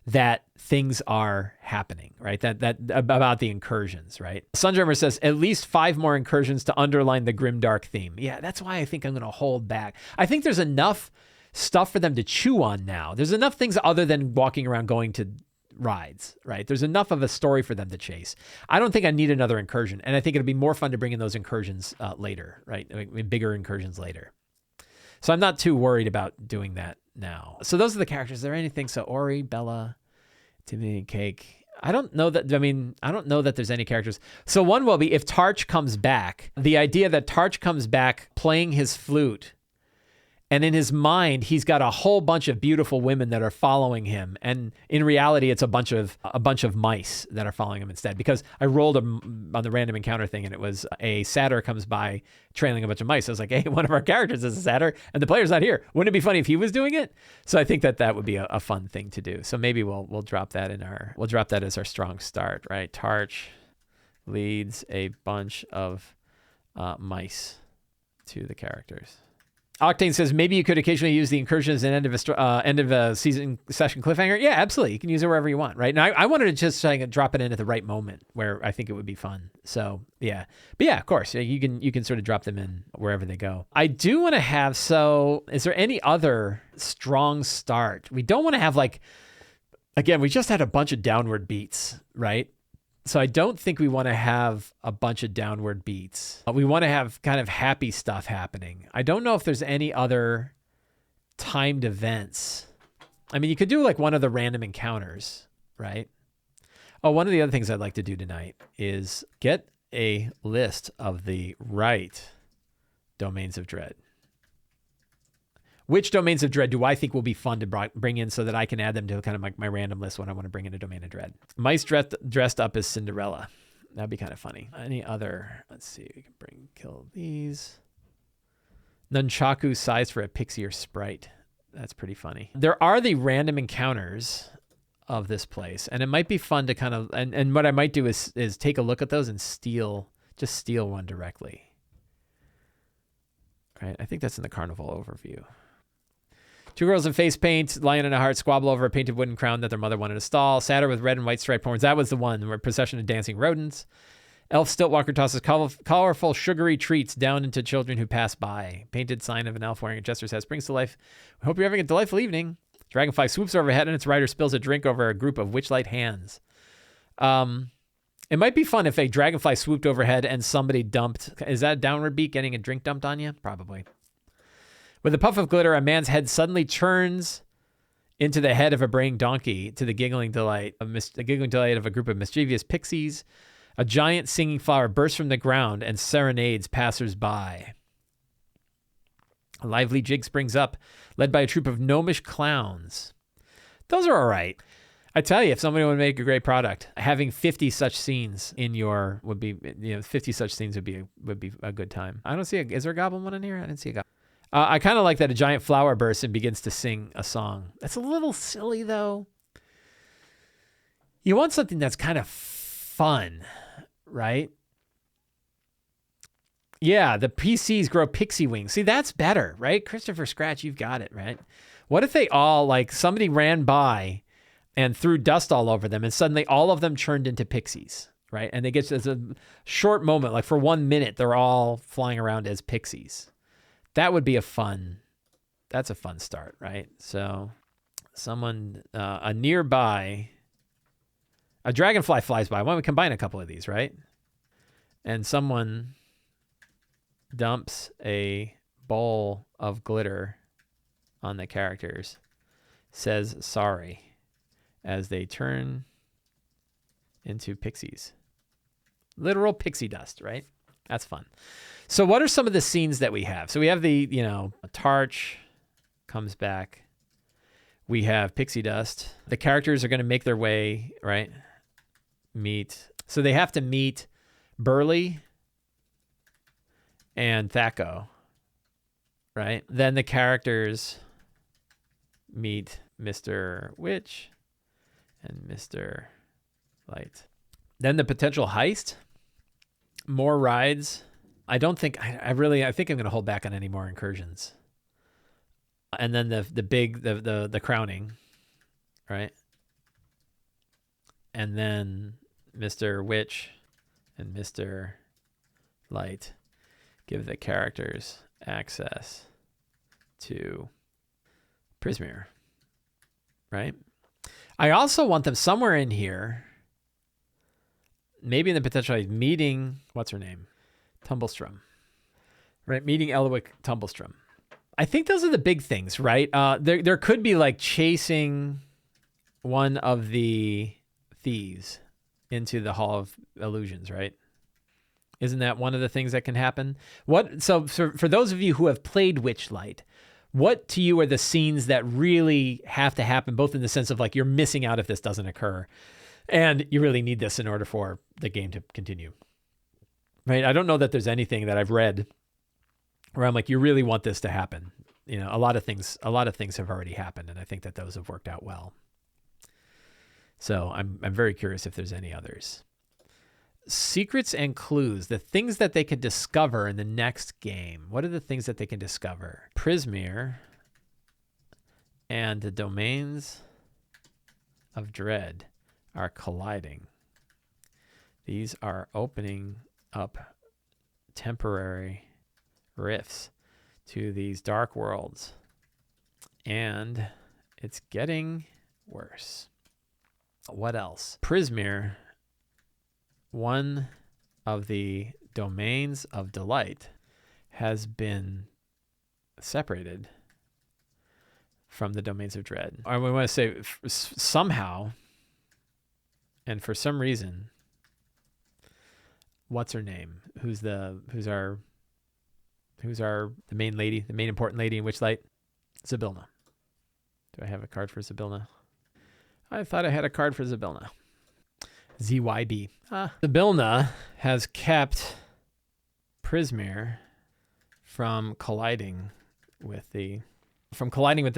that things are happening, right? That about the incursions, right? Sundrummer says at least 5 more incursions to underline the grimdark theme. Yeah, that's why I think I'm going to hold back. I think there's enough stuff for them to chew on now. There's enough things other than walking around going to rides, right? There's enough of a story for them to chase. I don't think I need another incursion, and I think it'd be more fun to bring in those incursions later, right? I mean, bigger incursions later. So I'm not too worried about doing that now. So those are the characters. Is there anything? So Ori, Bella, Timmy, Cake. I don't know that there's any characters. So one will be if Tarch comes back, the idea that Tarch comes back playing his flute, and in his mind, he's got a whole bunch of beautiful women that are following him. And in reality, it's a bunch of mice that are following him instead. Because I rolled on the random encounter thing, and it was a satyr comes by trailing a bunch of mice. I was like, hey, one of our characters is a satyr, and the player's not here. Wouldn't it be funny if he was doing it? So I think that would be a fun thing to do. So maybe we'll drop that as our strong start, right? Tarch leads a bunch of mice to the characters. Octane says maybe you could occasionally use the incursion as an end of a season session cliffhanger. Yeah, absolutely. You can use it wherever you want, right? And I wanted to just drop it in at the right moment where I think it would be fun. So yeah, but yeah, of course you can sort of drop them in wherever they go. I do want to have. So is there any other strong start? We don't want to have again, we just had a bunch of downward beats, right? So I don't think we want to have a bunch of downward beats. We want to have kind of happy stuff happening. I don't know if there's any other timed events. I mean, you could do one of the random encounters, right? Oh, one of the other things I'd like to do tonight is get a list of the right domains of dread. Which domains of dread do I think will be fun to bring in so that I can add them to kind of my random list when I want to bring in a domain of dread? Mice dressed up as Cinderella. That'd be kind of funny. Any other? Let's see. We can kill these. Nunchaku size for a pixie or sprite. That's pretty funny. There are the random encounters of this place, and it might be fun to kind of and what I might do is take a look at those and steal one directly. Right? I think that's in the carnival overview. 2 girls in face paint, lion and a heart squabble over a painted wooden crown that their mother wanted to stall. Satyr with red and white striped horns. That was the one where procession of dancing rodents. Elf Stiltwalker tosses colorful, sugary treats down into children who pass by. Painted sign of an elf wearing a jester's hat springs to life. We hope you're having a delightful evening. Dragonfly swoops overhead and its rider spills a drink over a group of witchlight hands. It might be fun if a dragonfly swooped overhead and somebody dumped. Is that a downward beat, getting a drink dumped on you? Probably. With a puff of glitter, a man's head suddenly turns into the head of a braying donkey to the giggling delight of a group of mischievous pixies. A giant singing flower bursts from the ground and serenades passers-by. A lively jig springs up, led by a troop of gnomish clowns. Those are all right. I tell you, if somebody would make a great product, having 50 such scenes in your 50 such scenes would be a good time. I don't see is there a goblin one in here? I didn't see a goblin. I kind of like that a giant flower bursts and begins to sing a song. That's a little silly though. You want something that's kind of fun, right? Yeah, the PCs grow pixie wings. See, that's better, right? Christopher Scratch, you've got it, right? What if they all, like, somebody ran by and threw dust all over them and suddenly all of them turned into pixies, right? And they get to a short moment, like for 1 minute, they're all flying around as pixies. That would be that's a fun start, right? So someone, a dragonfly flies by. Why don't we combine a couple of these, right? And someone dumps a bowl of glitter on the characters, says sorry as they turn into pixies. Literal pixie dust, right? That's fun. So what are some of the scenes that we have? So we have the, Tarch comes back. We have pixie dust. The characters are going to make their way, right? So they have to meet Burley and Thaco, right? Then the characters meet Mr. Witch and Mr. Light. Then the potential heist, more rides. I think I'm going to hold back on any more incursions. And then the crowning, right? And then Mr. Witch and Mr. Light give the characters access to Prismeer, right? I also want them somewhere in here, maybe in the potential meeting, what's her name? Tumblestrum, right? Meeting Elowick Tumblestrum. I think those are the big things, right? There could be like chasing one of the thieves into the Hall of Illusions, right? Isn't that one of the things that can happen? So for those of you who have played Witchlight, what to you are the scenes that really have to happen, both in the sense of like you're missing out if this doesn't occur, and you really need this in order for the game to continue, right? I don't know that there's anything that I've read where I'm like, you really want this to happen. A lot of things have already happened, and I think that those have worked out well. So I'm very curious if there's any others. Secrets and clues, the things that they can discover in the next game. What are the things that they can discover? Prismeer and the domains of dread are colliding. These are opening up temporary rifts to these dark worlds, and it's getting worse. What else? Prismeer, one of the domains of delight, has been separated from the domains of dread. Or we want to say somehow, and for some reason, what's her name? Who's the main lady, the main important lady in Witchlight? Zybilna. Do I have a card for Zybilna? I thought I had a card for Zybilna. ZYB. Zybilna has kept Prismeer from colliding with the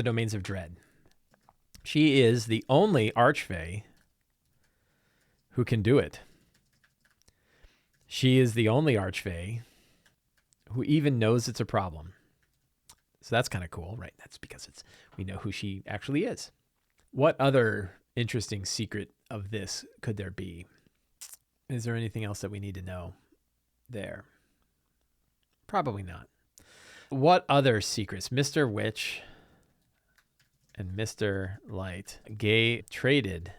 domains of dread. She is the only Archfey who can do it. She is the only Archfey who even knows it's a problem. So that's kind of cool, right? That's because we know who she actually is. What other interesting secret of this could there be? Is there anything else that we need to know there? Probably not. What other secrets? Mr. Witch and Mr. Light traded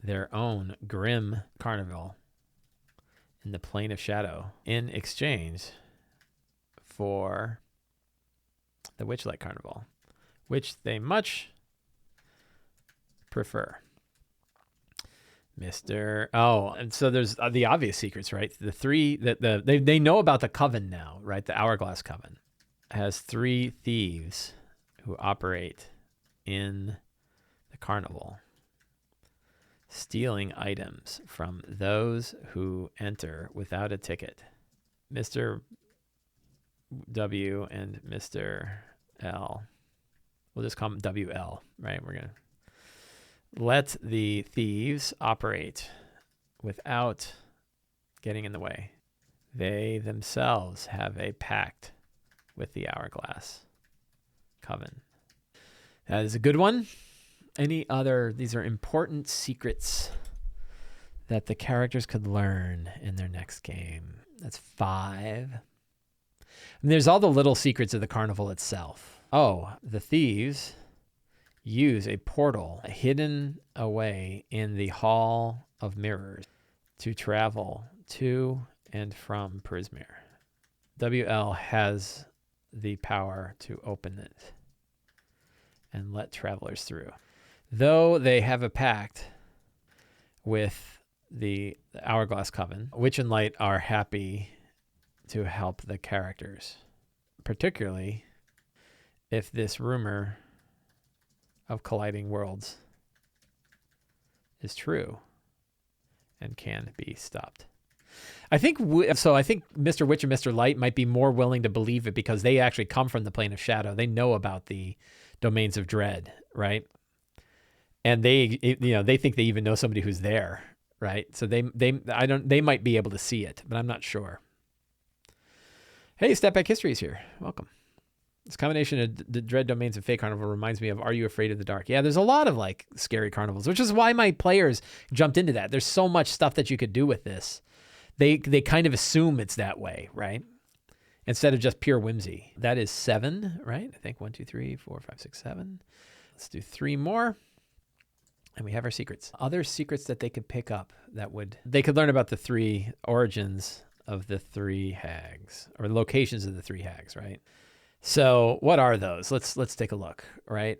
their own grim carnival in the Plane of Shadow in exchange for the Witchlight Carnival, which they much prefer. And so there's the obvious secrets, right? The three that they know about the coven now, right? The Hourglass Coven has 3 thieves who operate in the carnival. Stealing items from those who enter without a ticket. Mr. W and Mr. L. We'll just call them WL, right? We're going to let the thieves operate without getting in the way. They themselves have a pact with the Hourglass Coven. That is a good one. Any other, these are important secrets that the characters could learn in their next game. That's 5. And there's all the little secrets of the carnival itself. Oh, the thieves use a portal hidden away in the Hall of Mirrors to travel to and from Prismere. WL has the power to open it and let travelers through. Though they have a pact with the Hourglass Coven, Witch and Light are happy to help the characters, particularly if this rumor of colliding worlds is true and can be stopped. I think Mr. Witch and Mr. Light might be more willing to believe it because they actually come from the plane of shadow. They know about the domains of dread, right? And they think they even know somebody who's there, right? So they might be able to see it, but I'm not sure. Hey, Step Back History's here. Welcome. This combination of the dread domains of Fate Carnival reminds me of Are You Afraid of the Dark? Yeah, there's a lot of like scary carnivals, which is why my players jumped into that. There's so much stuff that you could do with this. They kind of assume it's that way, right? Instead of just pure whimsy. That is 7, right? I think 1, 2, 3, 4, 5, 6, 7. Let's do 3 more. And we have our secrets. Other secrets that they could pick up they could learn about the 3 origins of the 3 hags, or locations of the 3 hags, right? So what are those? Let's take a look, right?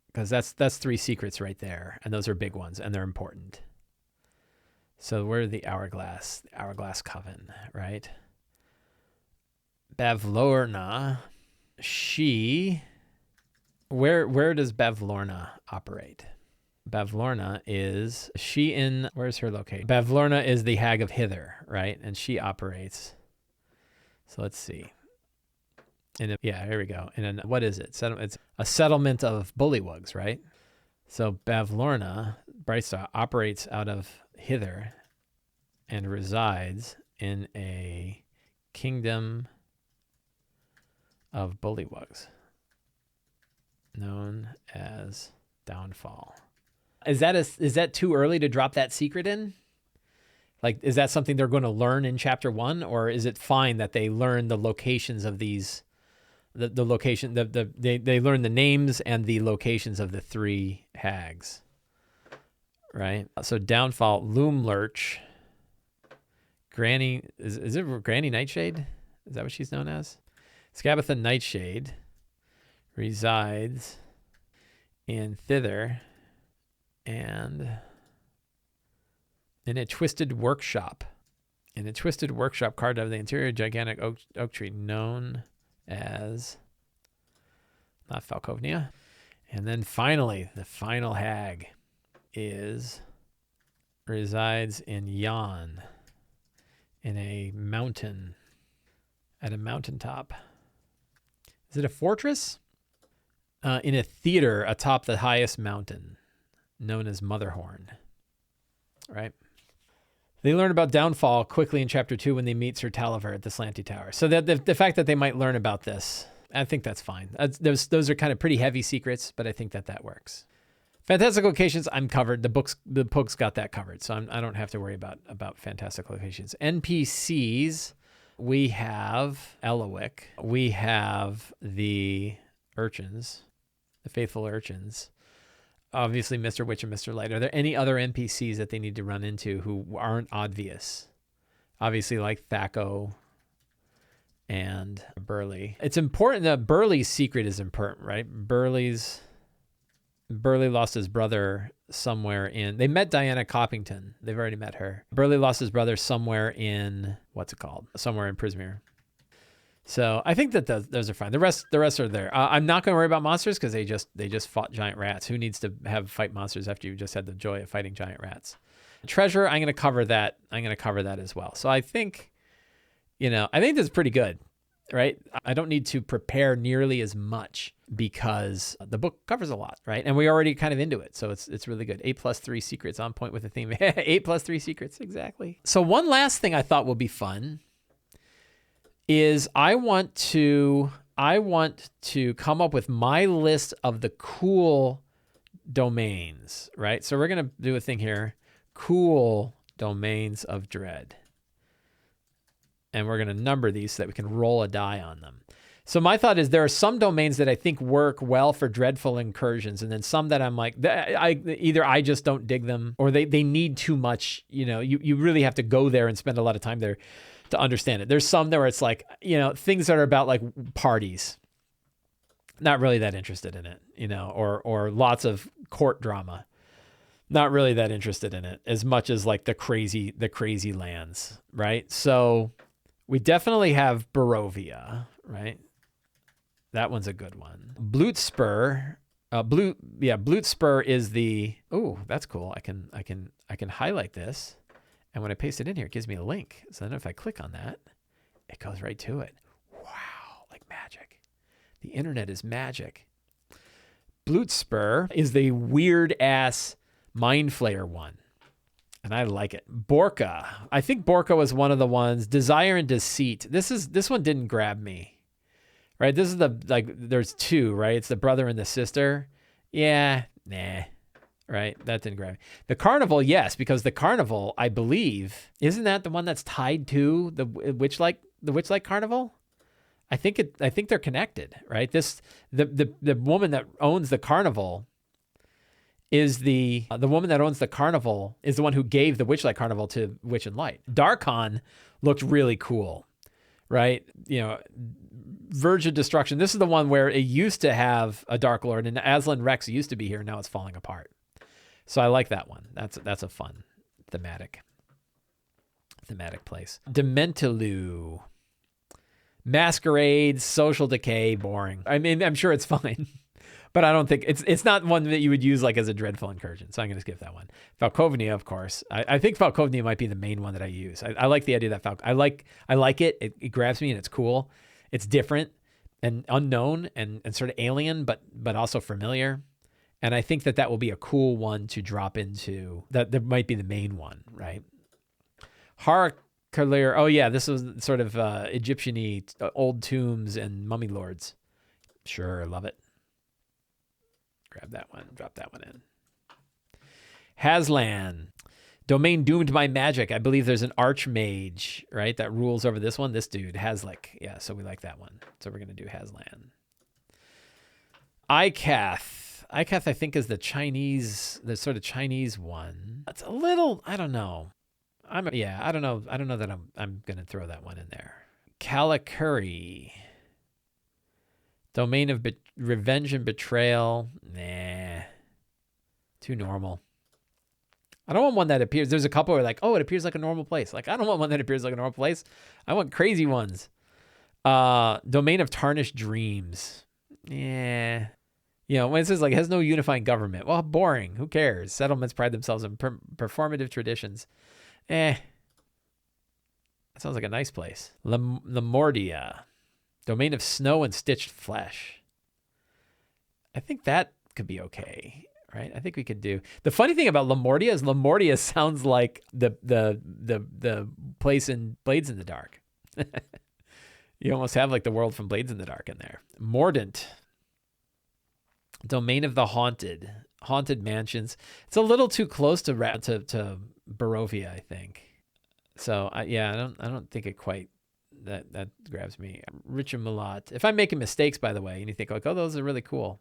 Because that's 3 secrets right there, and those are big ones, and they're important. So we're the Hourglass Coven, right? Bavlorna, where does Bavlorna operate? Bavlorna where's her location? Bavlorna is the Hag of Hither, right? And she operates. So let's see. Here we go. And what is it? It's a settlement of bullywugs, right? So Bavlorna, Brightstar, operates out of Hither and resides in a kingdom of bullywugs known as Downfall. Is that too early to drop that secret in? Like, is that something they're going to learn in chapter 1, or is it fine that they learn the locations of these, they learn the names and the locations of the 3 hags, right? So Downfall, Loomlurch, Granny, is it Granny Nightshade? Is that what she's known as? Scabatha Nightshade resides in Thither and in a twisted workshop. In a twisted workshop carved out of the interior gigantic oak tree known as not Falkovnia. And then finally, the final hag resides in Yon, in a mountain, at a mountaintop. Is it a fortress? In a theater atop the highest mountain, known as Motherhorn, right? They learn about Downfall quickly in chapter 2 when they meet Sir Taliver at the Slanty Tower. So the fact that they might learn about this, I think that's fine. Those are kind of pretty heavy secrets, but I think that works. Fantastic locations, I'm covered. The book's got that covered, so I don't have to worry about fantastic locations. NPCs, we have Elowick. We have the urchins, the faithful urchins. Obviously, Mr. Witch and Mr. Light. Are there any other NPCs that they need to run into who aren't obvious? Obviously, like Thaco and Burley. It's important that Burley's secret is important, right? Burley lost his brother somewhere in... They met Diana Coppington. They've already met her. Burley lost his brother somewhere in... What's it called? Somewhere in Prismere. So I think that those are fine. The rest are there. I'm not going to worry about monsters because they just fought giant rats. Who needs to fight monsters after you just had the joy of fighting giant rats? Treasure, I'm going to cover that. I'm going to cover that as well. So I think, I think that's pretty good, right? I don't need to prepare nearly as much because the book covers a lot, right? And we're already kind of into it. So it's really good. 8+3 secrets, on point with the theme. 8+3 secrets, exactly. So one last thing I thought will be fun is I want to come up with my list of the cool domains, right? So we're going to do a thing here, cool domains of dread. And we're going to number these so that we can roll a die on them. So my thought is there are some domains that I think work well for dreadful incursions, and then some that I'm like, either I just don't dig them, or they need too much. You really have to go there and spend a lot of time there to understand it. There's some there where it's like, things that are about like parties. Not really that interested in it, or lots of court drama. Not really that interested in it as much as like the crazy lands, right? So we definitely have Barovia, right? That one's a good one. Blutspur, Blutspur is the, that's cool. I can highlight this. And when I paste it in here, it gives me a link. So then if I click on that, it goes right to it. Wow, like magic. The internet is magic. Blutspur is the weird-ass Mind Flayer one. And I like it. Borka. I think Borka was one of the ones. Desire and Deceit. This one didn't grab me. Right? This is there's two, right? It's the brother and the sister. Yeah, nah. Right? That didn't grab me. The Carnival, yes, because the Carnival, I believe, isn't that the one that's tied to the Witchlight Carnival? I think they're connected, right? The woman that owns the Carnival is the woman that owns the Carnival is the one who gave the Witchlight Carnival to Witch and Light. Darkon looked really cool, right? Verge of Destruction. This is the one where it used to have a Dark Lord, and Aslan Rex used to be here. Now it's falling apart. So I like that one. That's a fun thematic place. Dementilu. Masquerade, Social Decay, boring. I mean, I'm sure it's fine, but I don't think it's not one that you would use like as a dreadful incursion. So I'm going to skip that one. Falkovnia, of course. I think Falkovnia might be the main one that I use. I like the idea that I like it. It grabs me and it's cool. It's different and unknown and sort of alien, but also familiar. And I think that will be a cool one to drop into. That might be the main one, right? Harkalir. Oh yeah, this was sort of Egyptian-y, old tombs and mummy lords. Sure, love it. Grab that one, drop that one in. Haslan. Domain doomed by magic. I believe there's an archmage, right, that rules over this one. This dude, Haslik. Yeah, so we like that one. So we're going to do Haslan. Ikath. Ikath, I think, is the sort of Chinese one. It's a little, I don't know. I don't know. I don't know that I'm going to throw that one in there. Kalikuri. Domain of Revenge and Betrayal. Nah. Too normal. I don't want one that appears. There's a couple where like, it appears like a normal place. Like, I don't want one that appears like a normal place. I want crazy ones. Domain of Tarnished Dreams. Yeah. When it says like has no unifying government. Well, boring. Who cares? Settlements pride themselves in performative traditions. That sounds like a nice place. Lemordia. Domain of Snow and Stitched Flesh. I think that could be okay. Right, I think we could do. The funny thing about Lemordia is Lemordia sounds like the place in Blades in the Dark. You almost have like the world from Blades in the Dark in there. Mordant, Domain of the Haunted mansions. It's a little too close to Barovia, I think. So I don't think it quite that grabs me. Richard Mulat. If I'm making mistakes, by the way, and you think like, those are really cool.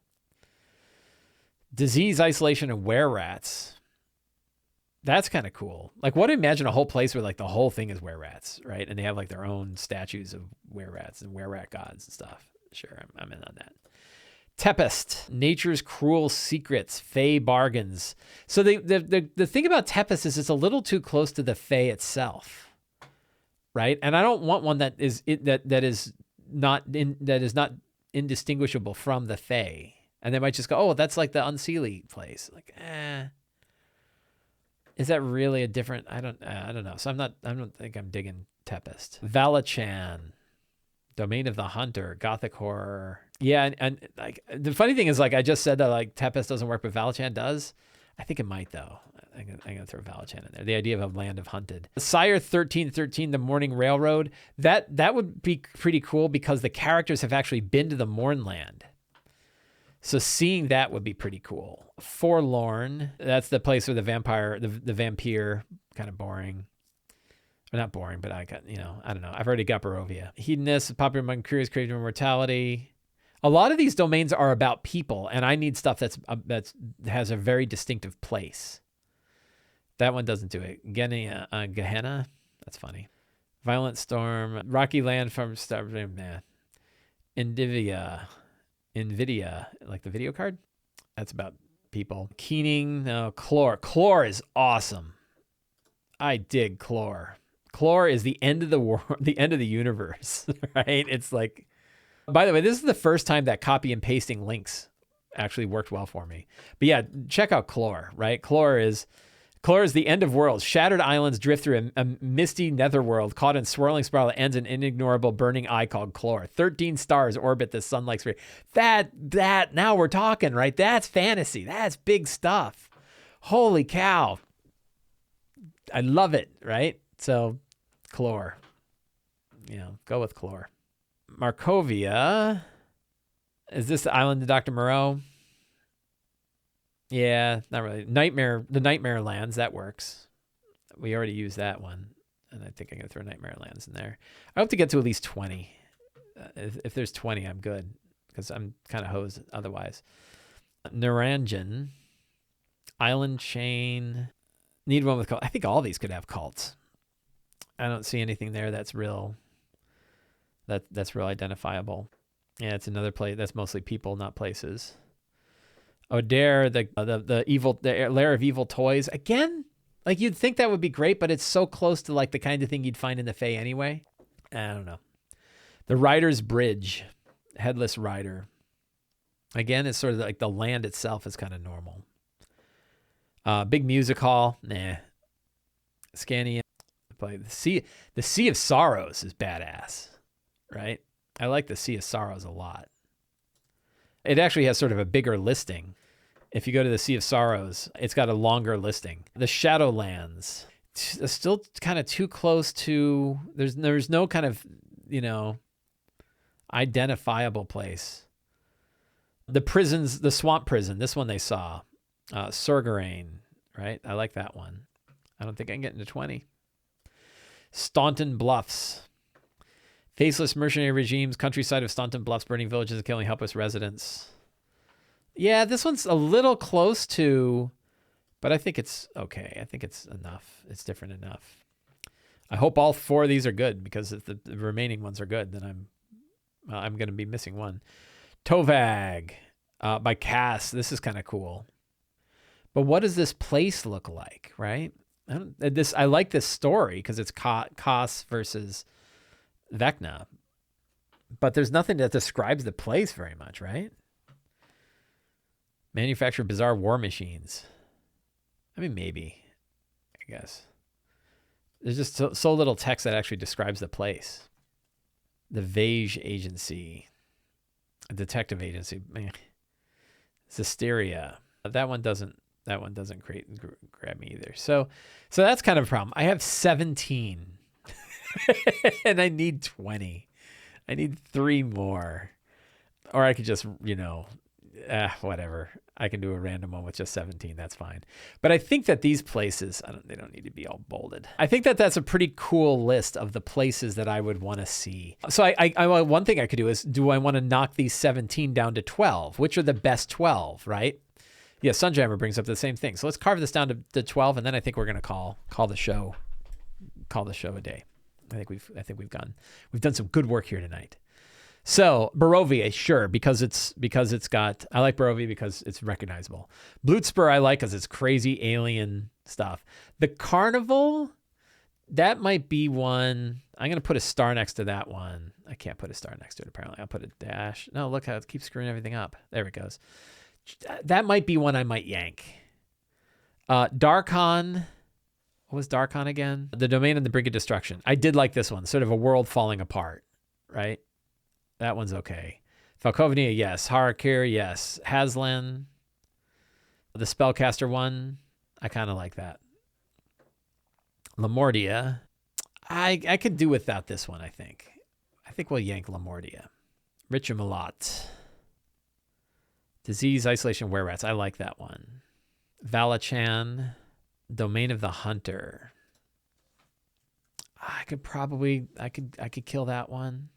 Disease, Isolation, and Were-Rats. That's kind of cool. Like, what imagine a whole place where like the whole thing is were-rats, right? And they have like their own statues of were-rats and were-rat gods and stuff. Sure, I'm in on that. Tempest, Nature's Cruel Secrets, Fey Bargains. So the thing about Tempest is it's a little too close to the Fey itself, right? And I don't want one that is not indistinguishable from the Fae. And they might just go, oh, that's like the Unseelie place. Like, is that really a different? I don't know. So I don't think I'm digging Tempest. Valachan, Domain of the Hunter, Gothic horror. Yeah, and like the funny thing is, like I just said that like Tempest doesn't work, but Valachan does. I think it might though. I'm gonna throw Valachan in there. The idea of a land of hunted. Sire 1313, the Morning Railroad. That would be pretty cool because the characters have actually been to the Mournland. So seeing that would be pretty cool. Forlorn, that's the place where the vampire kind of boring. Or not boring, but I don't know. I've already got Barovia. Hedonist, popular among curious, craving immortality. A lot of these domains are about people, and I need stuff that has a very distinctive place. That one doesn't do it. Gehenna, that's funny. Violent Storm, Rocky Land from Nvidia, like the video card. That's about people. Keening, no, Chlor. Chlor is awesome. I dig Chlor. Chlor is the end of the world, the end of the universe, right? It's like, by the way, this is the first time that copy and pasting links actually worked well for me. But yeah, check out Chlor, right? Chlor is the end of worlds. Shattered islands drift through a misty netherworld caught in swirling spiral that ends in an inignorable burning eye called Chlor. 13 stars orbit the sun-like sphere. That, now we're talking, right? That's fantasy. That's big stuff. Holy cow. I love it, right? So, Chlor. Go with Chlor. Markovia. Is this the island of Dr. Moreau? Yeah, not really. The Nightmare Lands, that works. We already used that one. And I think I'm going to throw Nightmare Lands in there. I hope to get to at least 20. If there's 20, I'm good. Because I'm kind of hosed otherwise. Naranjan. Island Chain. Need one with cult. I think all these could have cults. I don't see anything there that's real. That's real identifiable. Yeah, it's another place. That's mostly people, not places. Odair, the lair of evil toys. Again, like you'd think that would be great, but it's so close to like the kind of thing you'd find in the Fae anyway. I don't know. The Rider's Bridge, Headless Rider. Again, it's sort of like the land itself is kind of normal. Big music hall, nah. Scania, play the Sea of Sorrows is badass, right? I like the Sea of Sorrows a lot. It actually has sort of a bigger listing. If you go to the Sea of Sorrows, it's got a longer listing. The Shadowlands, still kind of too close to. There's no kind of identifiable place. The prisons, the swamp prison. This one they saw. Surgerain, right? I like that one. I don't think I can get into 20. Staunton Bluffs. Faceless mercenary regimes, countryside of Staunton Bluffs, burning villages and killing helpless residents. Yeah, this one's a little close to, but I think it's okay. I think it's enough. It's different enough. I hope all 4 of these are good, because if the remaining ones are good, then I'm going to be missing one. Tovag by Cass. This is kind of cool. But what does this place look like, right? I like this story because it's Kos versus Vecna. But there's nothing that describes the place very much, right? Manufacture bizarre war machines. I mean, maybe, I guess. There's just so little text that actually describes the place. The Vage Agency. A detective agency. Cysteria. That one doesn't grab me either. So that's kind of a problem. I have 17 and I need 20. I need 3 more, or I could just, whatever. I can do a random one with just 17. That's fine. But I think that these places, they don't need to be all bolded. I think that that's a pretty cool list of the places that I would want to see. So I one thing I could do is, do I want to knock these 17 down to 12? Which are the best 12, right? Yeah, Sunjammer brings up the same thing. So let's carve this down to 12, and then I think we're going to call the show a day. I think we've done some good work here tonight. So Barovia, sure, because it's got, I like Barovia because it's recognizable. Blutspur I like because it's crazy alien stuff. The Carnival, That might be one. I'm going to put a star next to that one. I can't put a star next to it, apparently. I'll put a dash. No, look how it keeps screwing everything up. There it goes. That might be one I might yank. Darkon. What was Darkon again? The Domain and the Brink of Destruction. I did like this one. Sort of a world falling apart, right? That one's okay. Falkovnia, yes. Harakiri, yes. Haslan. The Spellcaster one. I kind of like that. Lamordia. I could do without this one, I think. I think we'll yank Lamordia. Richimalot. Disease, Isolation, Were-Rats. I like that one. Valachan. Domain of the Hunter. I could kill that one.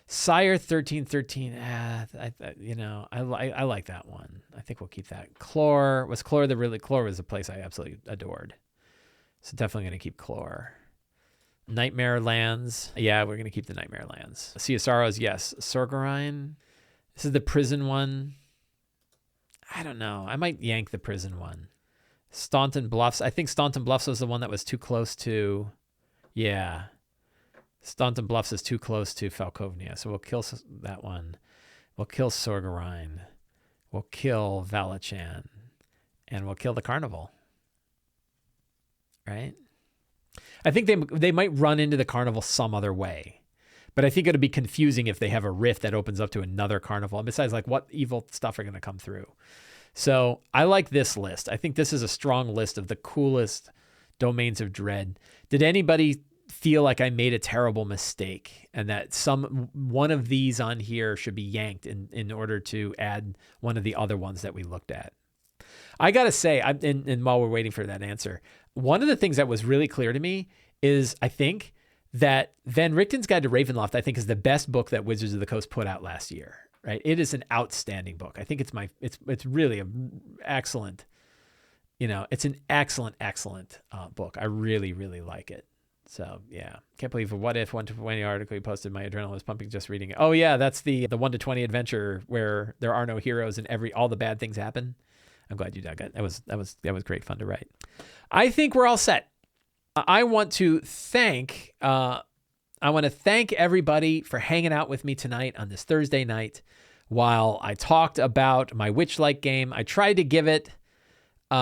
Sire 1313. I like that one. I think we'll keep that. Chlor was a place I absolutely adored. So definitely going to keep Chlor. Nightmare Lands. Yeah, we're going to keep the Nightmare Lands. Sea of Sorrows, yes. Sorgarine. This is the prison one. I don't know. I might yank the prison one. Staunton Bluffs. I think Staunton Bluffs was the one that was too close to... Yeah. Staunton Bluffs is too close to Falkovnia. So we'll kill that one. We'll kill Sorgarine. We'll kill Valachan. And we'll kill the Carnival. Right? I think they might run into the Carnival some other way. But I think it'll be confusing if they have a rift that opens up to another Carnival. And besides, like, what evil stuff are going to come through? So I like this list. I think this is a strong list of the coolest domains of dread. Did anybody feel like I made a terrible mistake and that one of these on here should be yanked in order to add one of the other ones that we looked at? I got to say, and while we're waiting for that answer, one of the things that was really clear to me is I think that Van Richten's Guide to Ravenloft, I think, is the best book that Wizards of the Coast put out last year. Right? It is an outstanding book. I think it's really an excellent, it's an excellent book. I really, really like it. So yeah, can't believe a What If 1 to 20 article you posted. My adrenaline was pumping just reading it. Oh yeah, that's the 1 to 20 adventure where there are no heroes and all the bad things happen. I'm glad you dug it. That was great fun to write. I think we're all set. I want to thank everybody for hanging out with me tonight on this Thursday night while I talked about my Witchlight game. I tried to give it, do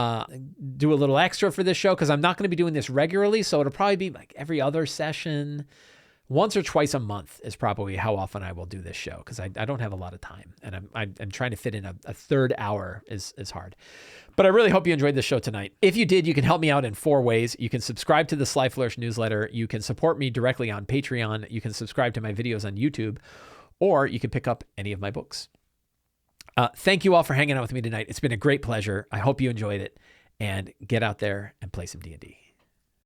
a little extra for this show because I'm not going to be doing this regularly. So it'll probably be like every other session. Once or twice a month is probably how often I will do this show because I don't have a lot of time. And I'm trying to fit in a third hour is hard. But I really hope you enjoyed the show tonight. If you did, you can help me out in 4 ways. You can subscribe to the Sly Flourish newsletter. You can support me directly on Patreon. You can subscribe to my videos on YouTube. Or you can pick up any of my books. Thank you all for hanging out with me tonight. It's been a great pleasure. I hope you enjoyed it. And get out there and play some D&D.